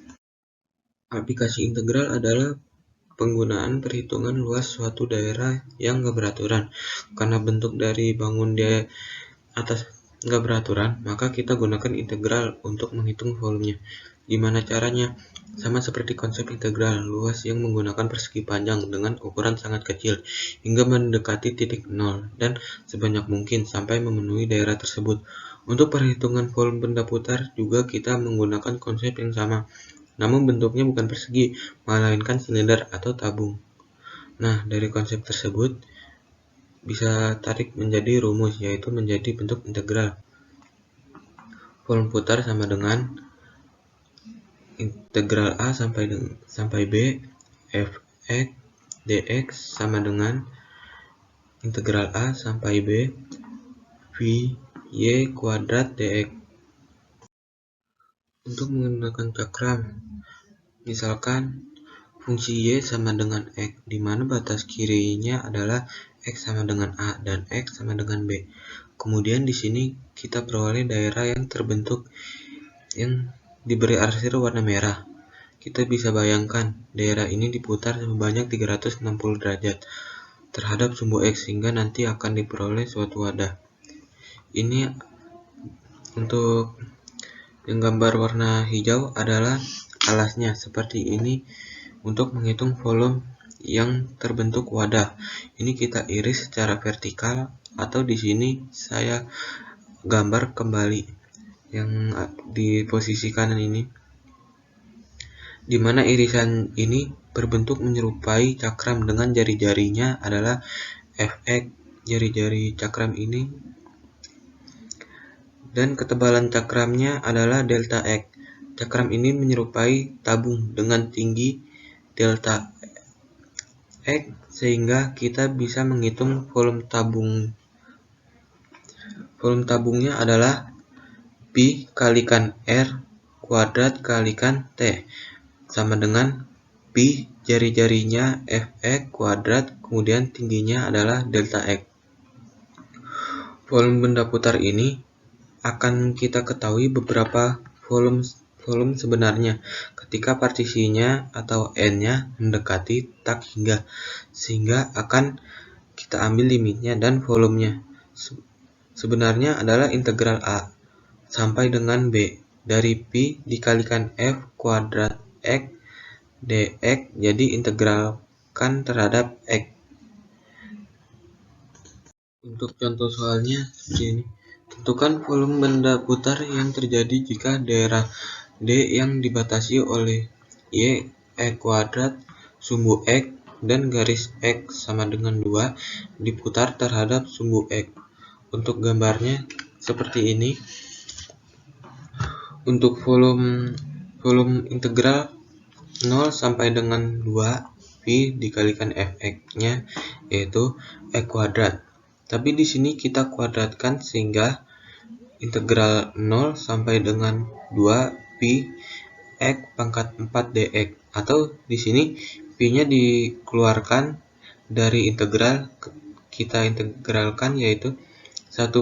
Aplikasi integral adalah penggunaan perhitungan luas suatu daerah yang nggak beraturan. Karena bentuk dari bangun di atas nggak beraturan, maka kita gunakan integral untuk menghitung volumenya. Gimana caranya? Sama seperti konsep integral luas yang menggunakan persegi panjang dengan ukuran sangat kecil hingga mendekati titik nol dan sebanyak mungkin sampai memenuhi daerah tersebut. Untuk perhitungan volume benda putar juga kita menggunakan konsep yang sama, namun bentuknya bukan persegi, melainkan silinder atau tabung. Nah, dari konsep tersebut bisa tarik menjadi rumus, yaitu menjadi bentuk integral. Volume putar sama dengan integral A sampai B fx dx sama dengan integral A sampai B v y kuadrat dx. Untuk menggunakan cakram, misalkan fungsi y sama dengan x, di mana batas kirinya adalah x sama dengan A dan x sama dengan B. Kemudian di sini kita peroleh daerah yang terbentuk yang diberi arsir warna merah. Kita bisa bayangkan daerah ini diputar sebanyak 360 derajat terhadap sumbu X sehingga nanti akan diperoleh suatu wadah. Ini untuk yang gambar warna hijau adalah alasnya seperti ini. Untuk menghitung volume yang terbentuk wadah, ini kita iris secara vertikal atau di sini saya gambar kembali yang di posisi kanan ini, di mana irisan ini berbentuk menyerupai cakram dengan jari-jarinya adalah fx jari-jari cakram ini, dan ketebalan cakramnya adalah delta x. Cakram ini menyerupai tabung dengan tinggi delta x sehingga kita bisa menghitung volume tabung. Volume tabungnya adalah pi kalikan r kuadrat kalikan t sama dengan pi jari-jarinya fx kuadrat kemudian tingginya adalah delta x. Volume benda putar ini akan kita ketahui beberapa volume sebenarnya ketika partisinya atau n-nya mendekati tak hingga, sehingga akan kita ambil limitnya dan volumenya. Sebenarnya adalah integral A sampai dengan B dari pi dikalikan f kuadrat x dx, jadi integralkan terhadap x. Untuk contoh soalnya seperti ini. Tentukan volume benda putar yang terjadi jika daerah D yang dibatasi oleh y kuadrat sumbu x dan garis x sama dengan 2 diputar terhadap sumbu x. Untuk gambarnya seperti ini. Untuk volume integral 0 sampai dengan 2 pi dikalikan fx-nya yaitu x kuadrat. Tapi di sini kita kuadratkan sehingga integral 0 sampai dengan 2 pi x pangkat 4 dx, atau di sini pi-nya dikeluarkan dari integral, kita integralkan yaitu 1/5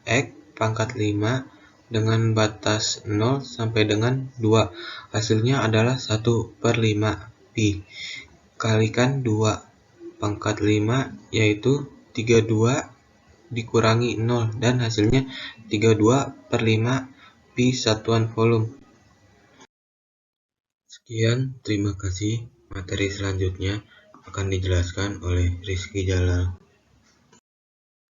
x pangkat 5 dengan batas 0 sampai dengan 2. Hasilnya adalah 1/5 pi kalikan 2 pangkat 5 yaitu 32 dikurangi 0 dan hasilnya 32/5 pi satuan volume. Sekian, terima kasih. Materi selanjutnya akan dijelaskan oleh Rizky Jalal.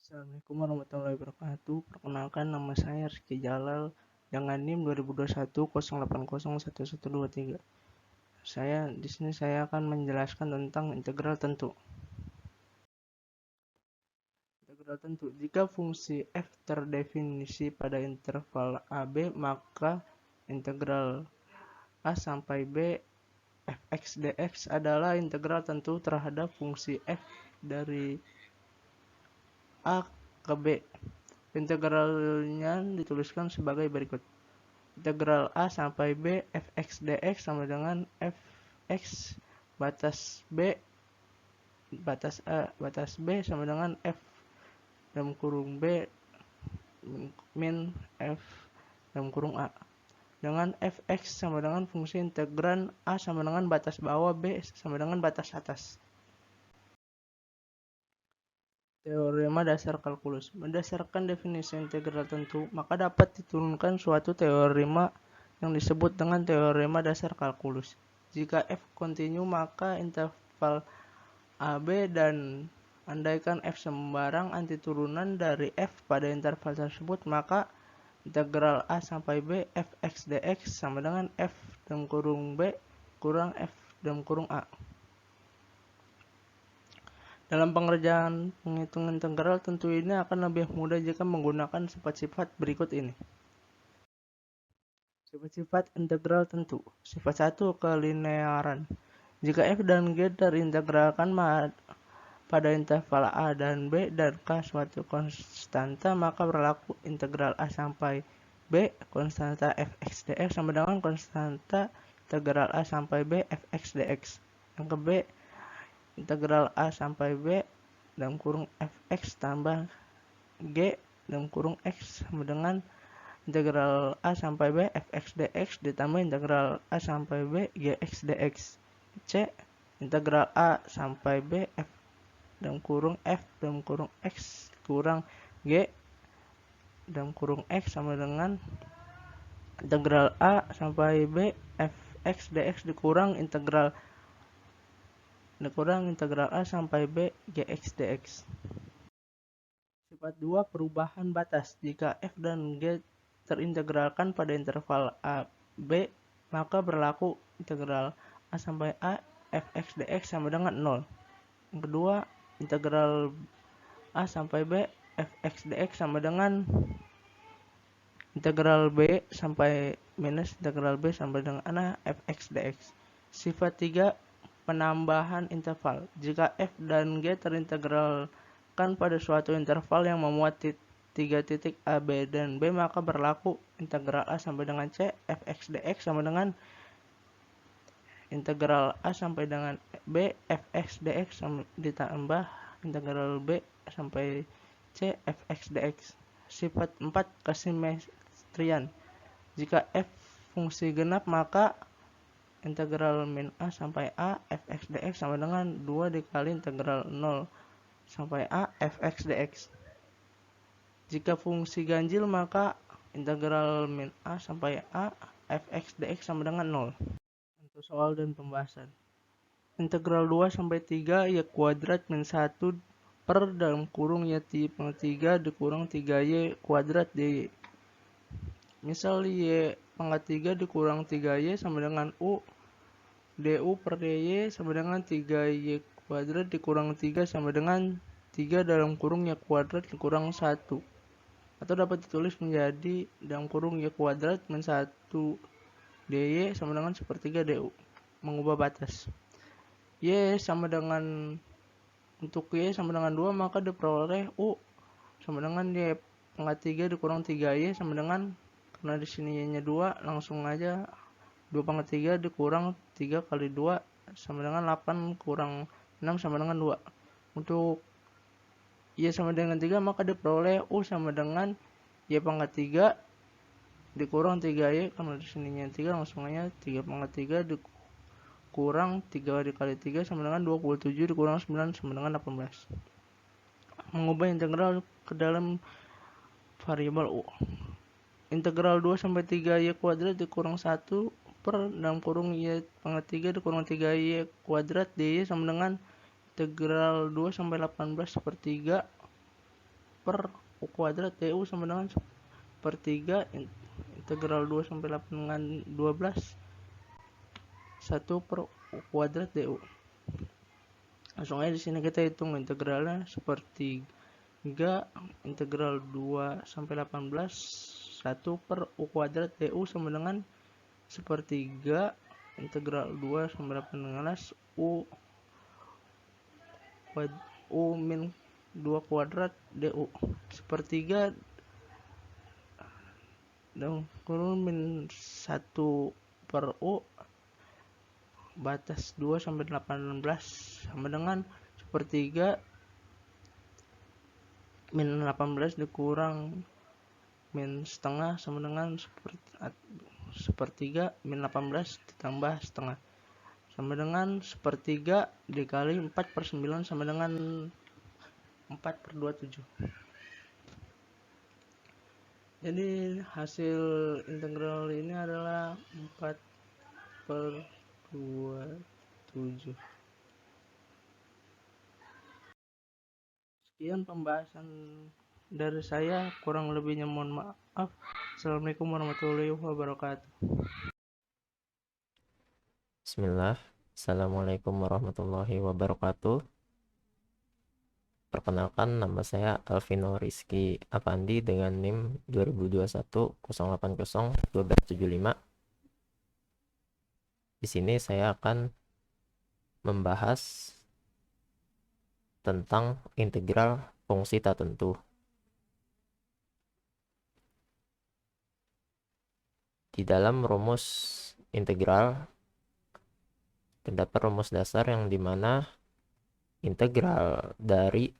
Assalamualaikum warahmatullahi wabarakatuh. Perkenalkan, nama saya Rizky Jalal dengan NIM 2021 0801123. Di sini saya akan menjelaskan tentang integral tentu. Integral tentu. Jika fungsi f terdefinisi pada interval AB, maka integral A sampai B fx dx adalah integral tentu terhadap fungsi f dari A ke B. Integralnya dituliskan sebagai berikut. integral A sampai B fx dx sama dengan fx batas B batas A batas B sama dengan f dalam kurung B min f dalam kurung A, dengan fx sama dengan fungsi integran A sama dengan batas bawah, B sama dengan batas atas. Teorema dasar kalkulus. Berdasarkan definisi integral tentu, maka dapat diturunkan suatu teorema yang disebut dengan teorema dasar kalkulus. Jika f kontinu, maka interval AB dan andaikan f sembarang antiturunan dari f pada interval tersebut, maka integral A sampai B fx dx sama dengan f dalam kurung B kurang f dalam kurung A. Dalam pengerjaan penghitungan integral tentu ini akan lebih mudah jika menggunakan sifat-sifat berikut ini. Sifat-sifat integral tentu. Sifat 1, kelinearan. Jika f dan g terintegralkan pada interval A dan B dan K suatu konstanta, maka berlaku integral A sampai B konstanta fx dx sama dengan konstanta integral A sampai B fx dx. Yang ke B, integral A sampai B dalam kurung fx tambah g dalam kurung x sama dengan integral A sampai B fx dx ditambah integral A sampai B gx dx. C, integral A sampai B f dalam kurung f dalam kurung x kurang g dalam kurung x sama dengan integral A sampai B fx dx dikurang integral A sampai B gx dx. Sifat 2, perubahan batas. Jika f dan g terintegralkan pada interval a b, maka berlaku integral A sampai A fx dx sama dengan 0. Yang kedua, integral A sampai B fx dx sama dengan integral B sampai minus integral B sampai dengan A fx dx. Sifat 3, penambahan interval. Jika f dan g terintegralkan pada suatu interval yang memuat 3 titik A, B, dan B, maka berlaku integral A sampai dengan C fx dx sama dengan integral A sampai dengan B fx dx ditambah integral B sampai C fx dx. Sifat 4, kesimetrian. Jika f fungsi genap, maka integral min A sampai A fx dx sama dengan 2 dikali integral 0 sampai A fx dx. Jika fungsi ganjil, maka integral min A sampai A fx dx sama dengan 0. Untuk soal dan pembahasan. Integral 2 sampai 3 y kuadrat min 1 per dalam kurung y pangkat 3 dikurang 3y kuadrat dy. Misal y pangkat 3 dikurang 3y sama dengan u, du per dy sama dengan 3y kuadrat dikurang 3 sama dengan 3 dalam kurung y kuadrat dikurang 1. Atau dapat ditulis menjadi dalam kurung y kuadrat min 1 dy sama dengan 1/3 du. Mengubah batas. Y sama dengan, untuk y sama dengan 2, maka diperoleh u sama dengan y pangkat 3 dikurang 3y sama dengan, karena di sini y nya 2, langsung aja 2/3 dikurang 3 kali 2 sama dengan 8 kurang 6 sama dengan 2. Untuk y sama dengan 3, maka diperoleh u sama dengan y pangkat 3 dikurang 3y, karena di sininya 3, langsung aja 3/3 dikurang 3 dikali 3 sama dengan 27 dikurang 9 sama dengan 18. Mengubah integral ke dalam variabel u. Integral 2 sampai 3y kuadrat dikurang 1 per dalam kurung y pangkat 3 dikurang 3y kuadrat dy sama dengan integral 2 sampai 18/3 per u kuadrat du sama dengan 1/3 integral 2 sampai 8 dengan 12 1 per u kuadrat du. Langsung aja di sini kita hitung integralnya 1/3 integral 2 sampai 18 1 per u kuadrat du sama dengan 1/3 integral 2 sampai 18 u min 2 kuadrat du. 1/3 dan kurung min 1 per U batas 2 sampai 18 sama dengan sepertiga min 18 dikurang min setengah sama dengan sepertiga min 18 ditambah setengah sama dengan sepertiga dikali 4/9 sama dengan 4/27. Jadi hasil integral ini adalah 4/27. Sekian pembahasan dari saya, kurang lebihnya mohon maaf. Assalamualaikum warahmatullahi wabarakatuh. Bismillah. Assalamualaikum warahmatullahi wabarakatuh. Perkenalkan, nama saya Alvino Rizky Apandi dengan NIM 2021-080-1275. Di sini saya akan membahas tentang integral fungsi tak tentu. Di dalam rumus integral terdapat rumus dasar yang dimana integral dari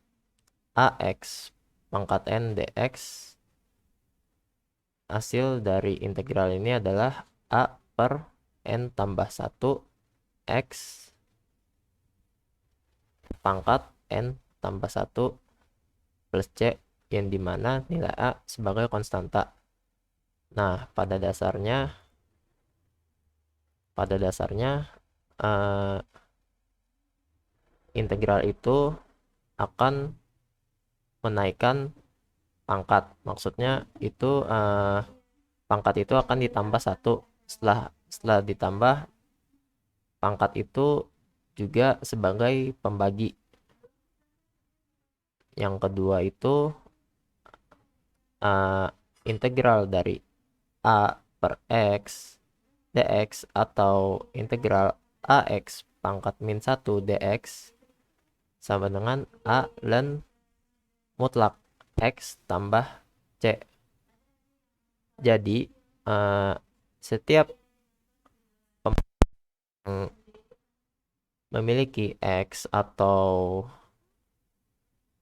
AX pangkat N dx, hasil dari integral ini adalah A per N tambah 1 X pangkat N tambah 1 plus C, yang dimana nilai A sebagai konstanta. Nah, pada dasarnya integral itu akan menaikkan pangkat. Maksudnya itu pangkat itu akan ditambah 1. Setelah ditambah, pangkat itu juga sebagai pembagi. Yang kedua itu integral dari A per X dx atau integral AX pangkat min 1 dx sama dengan A ln mutlak X tambah C. Jadi setiap memiliki X atau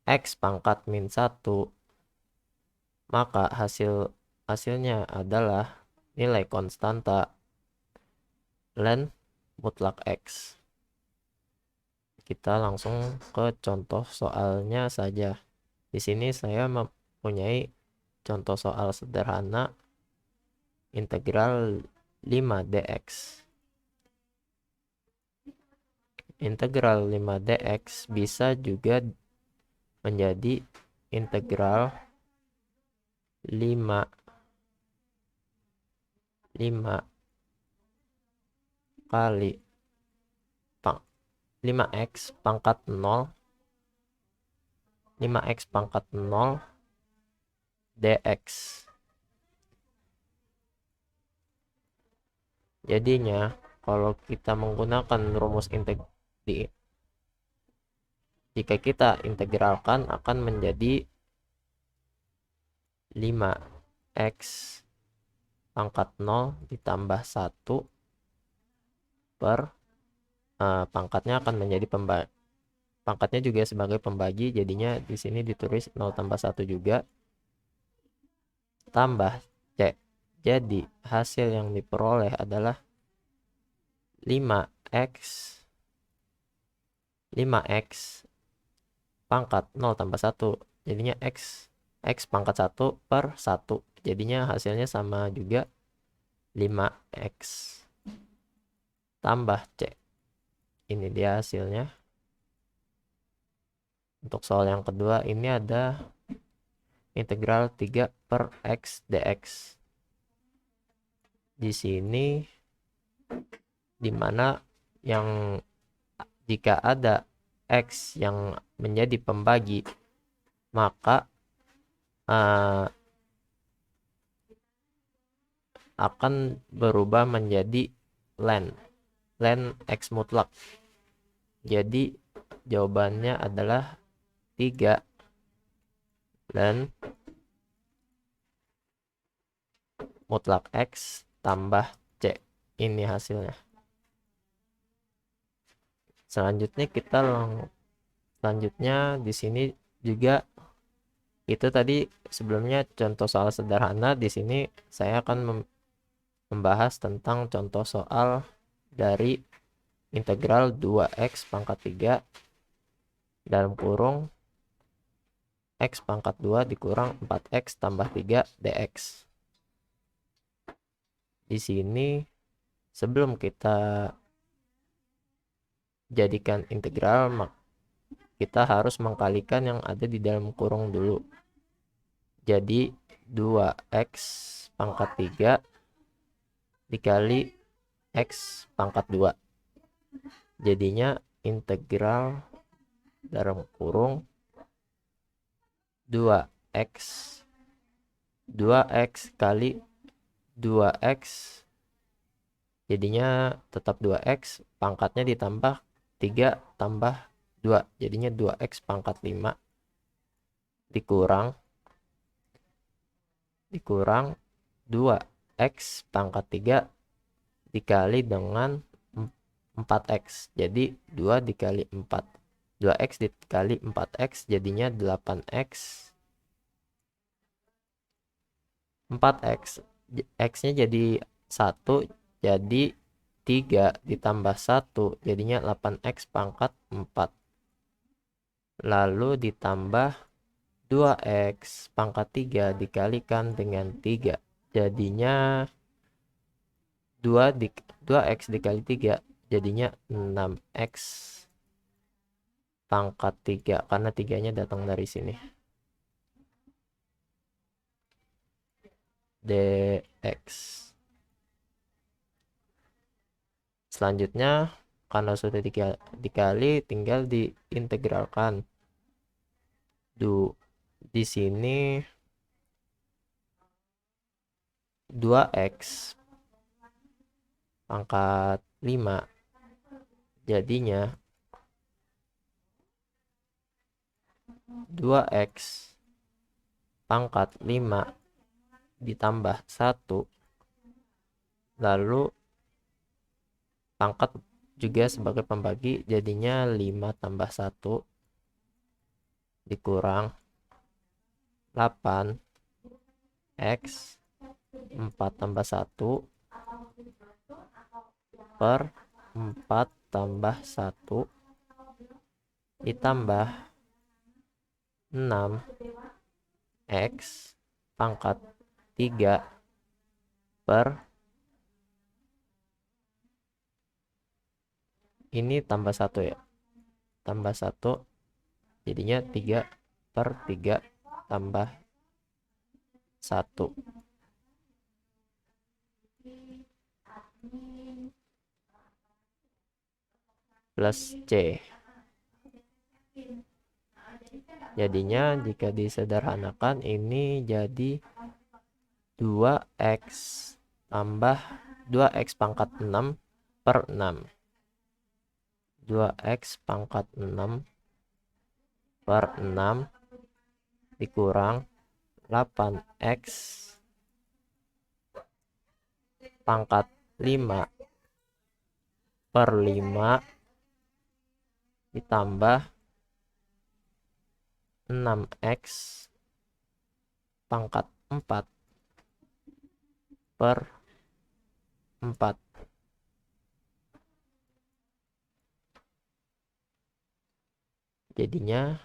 X pangkat min 1, maka hasilnya adalah nilai konstanta ln mutlak X. Kita langsung ke contoh soalnya saja. Di sini saya mempunyai contoh soal sederhana integral 5 dx. Integral 5 dx bisa juga menjadi integral 5 kali 5x pangkat 0 dx. Jadinya kalau kita menggunakan rumus jika kita integralkan akan menjadi 5x pangkat 0 ditambah 1 per pangkatnya akan menjadi pangkatnya juga sebagai pembagi, jadinya di sini ditulis 0 tambah 1 juga tambah C. Jadi hasil yang diperoleh adalah 5x pangkat 0 tambah 1, jadinya x pangkat 1 per 1, jadinya hasilnya sama juga 5x tambah C. Ini dia hasilnya. Untuk soal yang kedua ini ada integral 3 per x dx. Di sini dimana yang jika ada x yang menjadi pembagi, maka akan berubah menjadi ln x mutlak. Jadi jawabannya adalah 3 ln mutlak X tambah C. Ini hasilnya. Selanjutnya di sini juga itu tadi sebelumnya contoh soal sederhana. Di sini saya akan membahas tentang contoh soal dari integral 2x pangkat 3 dalam kurung x pangkat 2 dikurang 4x tambah 3 dx. Di sini sebelum kita jadikan integral, kita harus mengkalikan yang ada di dalam kurung dulu. Jadi 2x pangkat 3 dikali x pangkat 2. Jadinya integral dalam kurung 2x kali 2x, jadinya tetap 2x, pangkatnya ditambah 3 tambah 2, jadinya 2x pangkat 5 dikurang 2x pangkat 3 dikali dengan 4x, jadi 2 dikali 4, 2x dikali 4x jadinya 8x, 4x, x-nya jadi 1, jadi 3 ditambah 1 jadinya 8x pangkat 4, lalu ditambah 2x pangkat 3 dikalikan dengan 3, jadinya 2x dikali 3 jadinya 6x pangkat 3, karena 3-nya datang dari sini. Dx. Selanjutnya karena sudah dikali tinggal diintegralkan. Di sini 2x pangkat 5 jadinya 2x pangkat 5 ditambah 1, lalu pangkat juga sebagai pembagi, jadinya 5 tambah 1 dikurang 8 x 4 tambah 1 per 4 tambah 1 ditambah 6 x pangkat 3 per ini tambah 1 ya, tambah 1 jadinya 3 per 3 tambah 1 plus C. Jadinya jika disederhanakan ini jadi 2x tambah 2x pangkat 6 per 6, 2x pangkat 6 per 6 dikurang 8x pangkat 5 per 5 ditambah 6x pangkat 4 per 4. Jadinya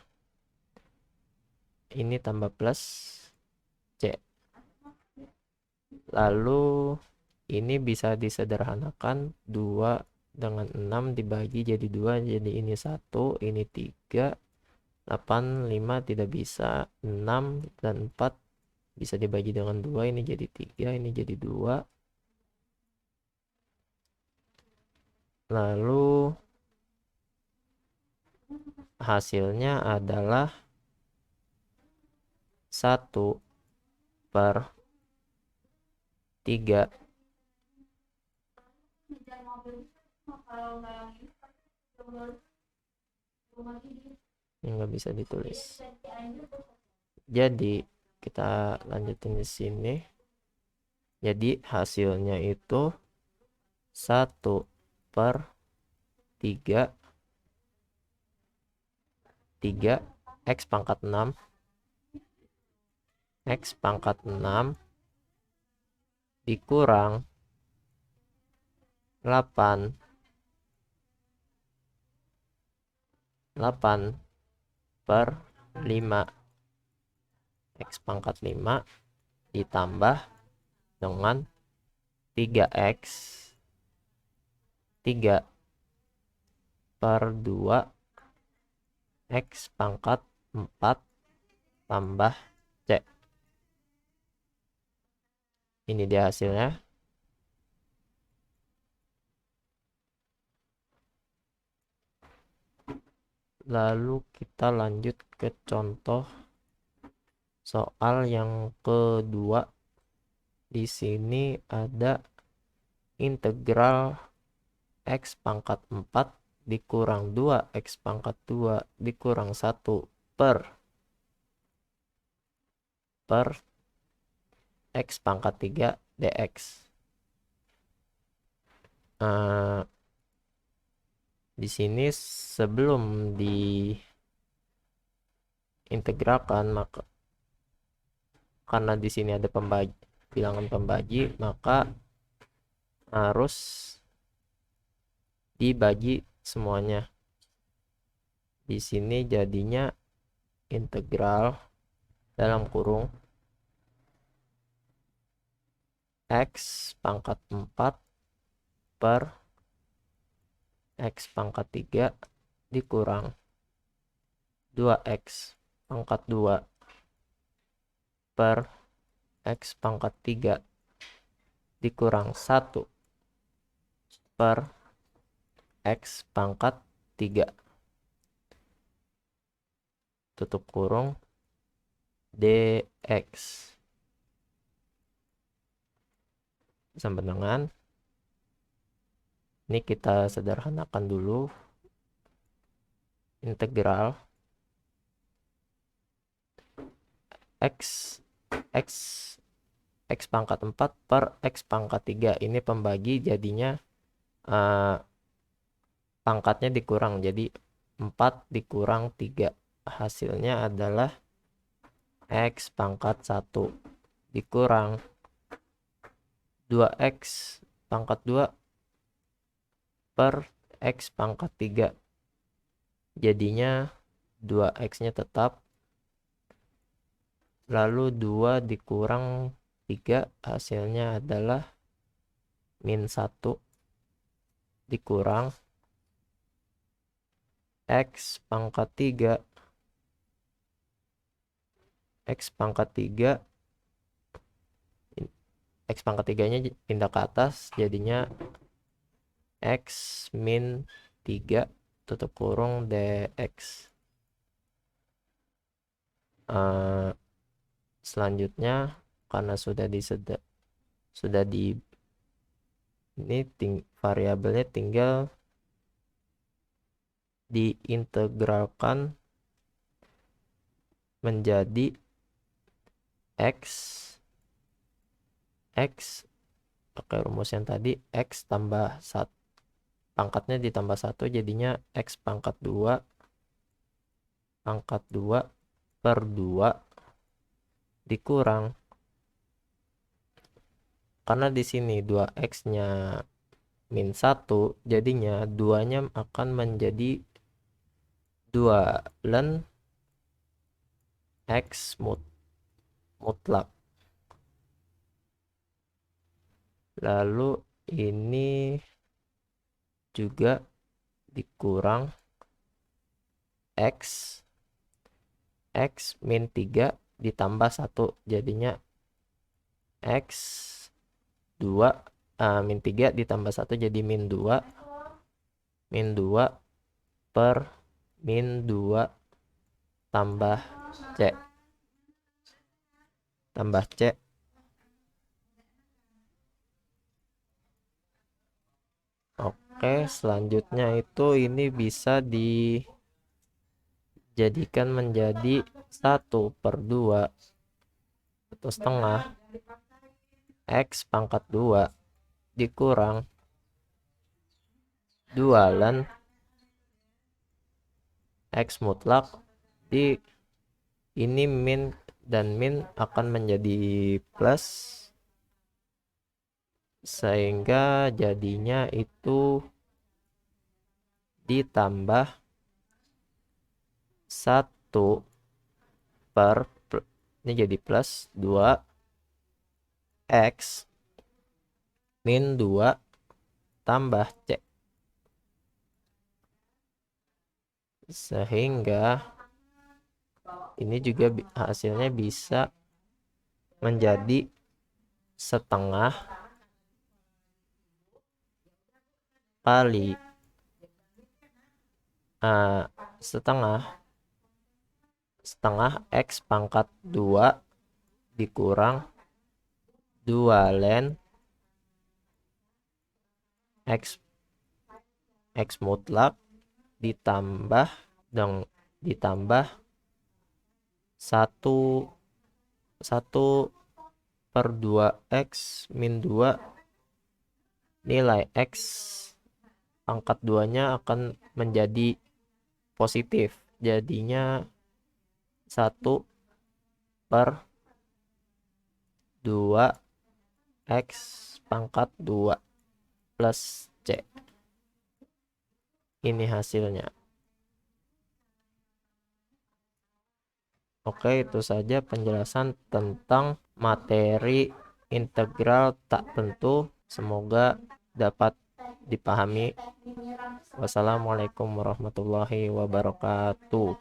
ini tambah plus C. Lalu ini bisa disederhanakan, 2 dengan 6 dibagi jadi 2, jadi ini 1, ini 3, 8, 5 tidak bisa, 6 dan 4 bisa dibagi dengan 2, ini jadi 3, ini jadi 2. Lalu hasilnya adalah 1 per 3 ini nggak bisa ditulis. Jadi kita lanjutin di sini. Jadi hasilnya itu 1/3 X pangkat 6 dikurang 8 per 5 X pangkat 5 ditambah dengan 3 per 2 X pangkat 4 tambah C. Ini dia hasilnya. Lalu kita lanjut ke contoh soal yang kedua. Di sini ada integral X pangkat 4 dikurang 2 X pangkat 2 dikurang 1 per X pangkat 3 dx. Di sini sebelum diintegralkan, maka karena di sini ada bilangan pembaji, maka harus dibagi semuanya. Di sini jadinya integral dalam kurung X pangkat 4 per X pangkat 3 dikurang 2X pangkat 2 per X pangkat 3 dikurang 1 per X pangkat 3. Tutup kurung dx. Sampai dengan ini kita sederhanakan dulu. Integral X pangkat 4 per X pangkat 3. Ini pembagi, jadinya pangkatnya dikurang, jadi 4 dikurang 3. Hasilnya adalah X pangkat 1 dikurang 2X pangkat 2 per X pangkat 3. Jadinya 2X-nya tetap. Lalu 2 dikurang 3, hasilnya adalah min 1 dikurang X pangkat 3. X pangkat 3 nya pindah ke atas, jadinya X min 3 tutup kurung dx. Selanjutnya karena sudah ini variabelnya tinggal diintegralkan menjadi X pakai rumus yang tadi, X tambah 1, pangkatnya ditambah 1, jadinya X pangkat 2 per 2 dikurang, karena di sini 2X-nya min 1, jadinya 2-nya akan menjadi 2 ln X mutlak. Lalu ini juga dikurang X min 3 ditambah 1, jadinya X 2 min 3 ditambah 1 jadi min 2 per min 2 tambah C. Oke, selanjutnya itu ini bisa dijadikan menjadi 1/2 atau setengah X pangkat 2 dikurang 2 ln X mutlak di ini min dan min akan menjadi plus, sehingga jadinya itu ditambah 1 per ini jadi plus 2 X min 2 tambah C, sehingga ini juga hasilnya bisa menjadi setengah kali setengah X pangkat 2 dikurang 2 ln X mutlak ditambah 1 per 2X min 2, nilai X pangkat 2 nya akan menjadi positif, jadinya 1 per 2X pangkat 2 plus C. Ini hasilnya. Oke, itu saja penjelasan tentang materi integral tak tentu. Semoga dapat dipahami. Wassalamualaikum warahmatullahi wabarakatuh.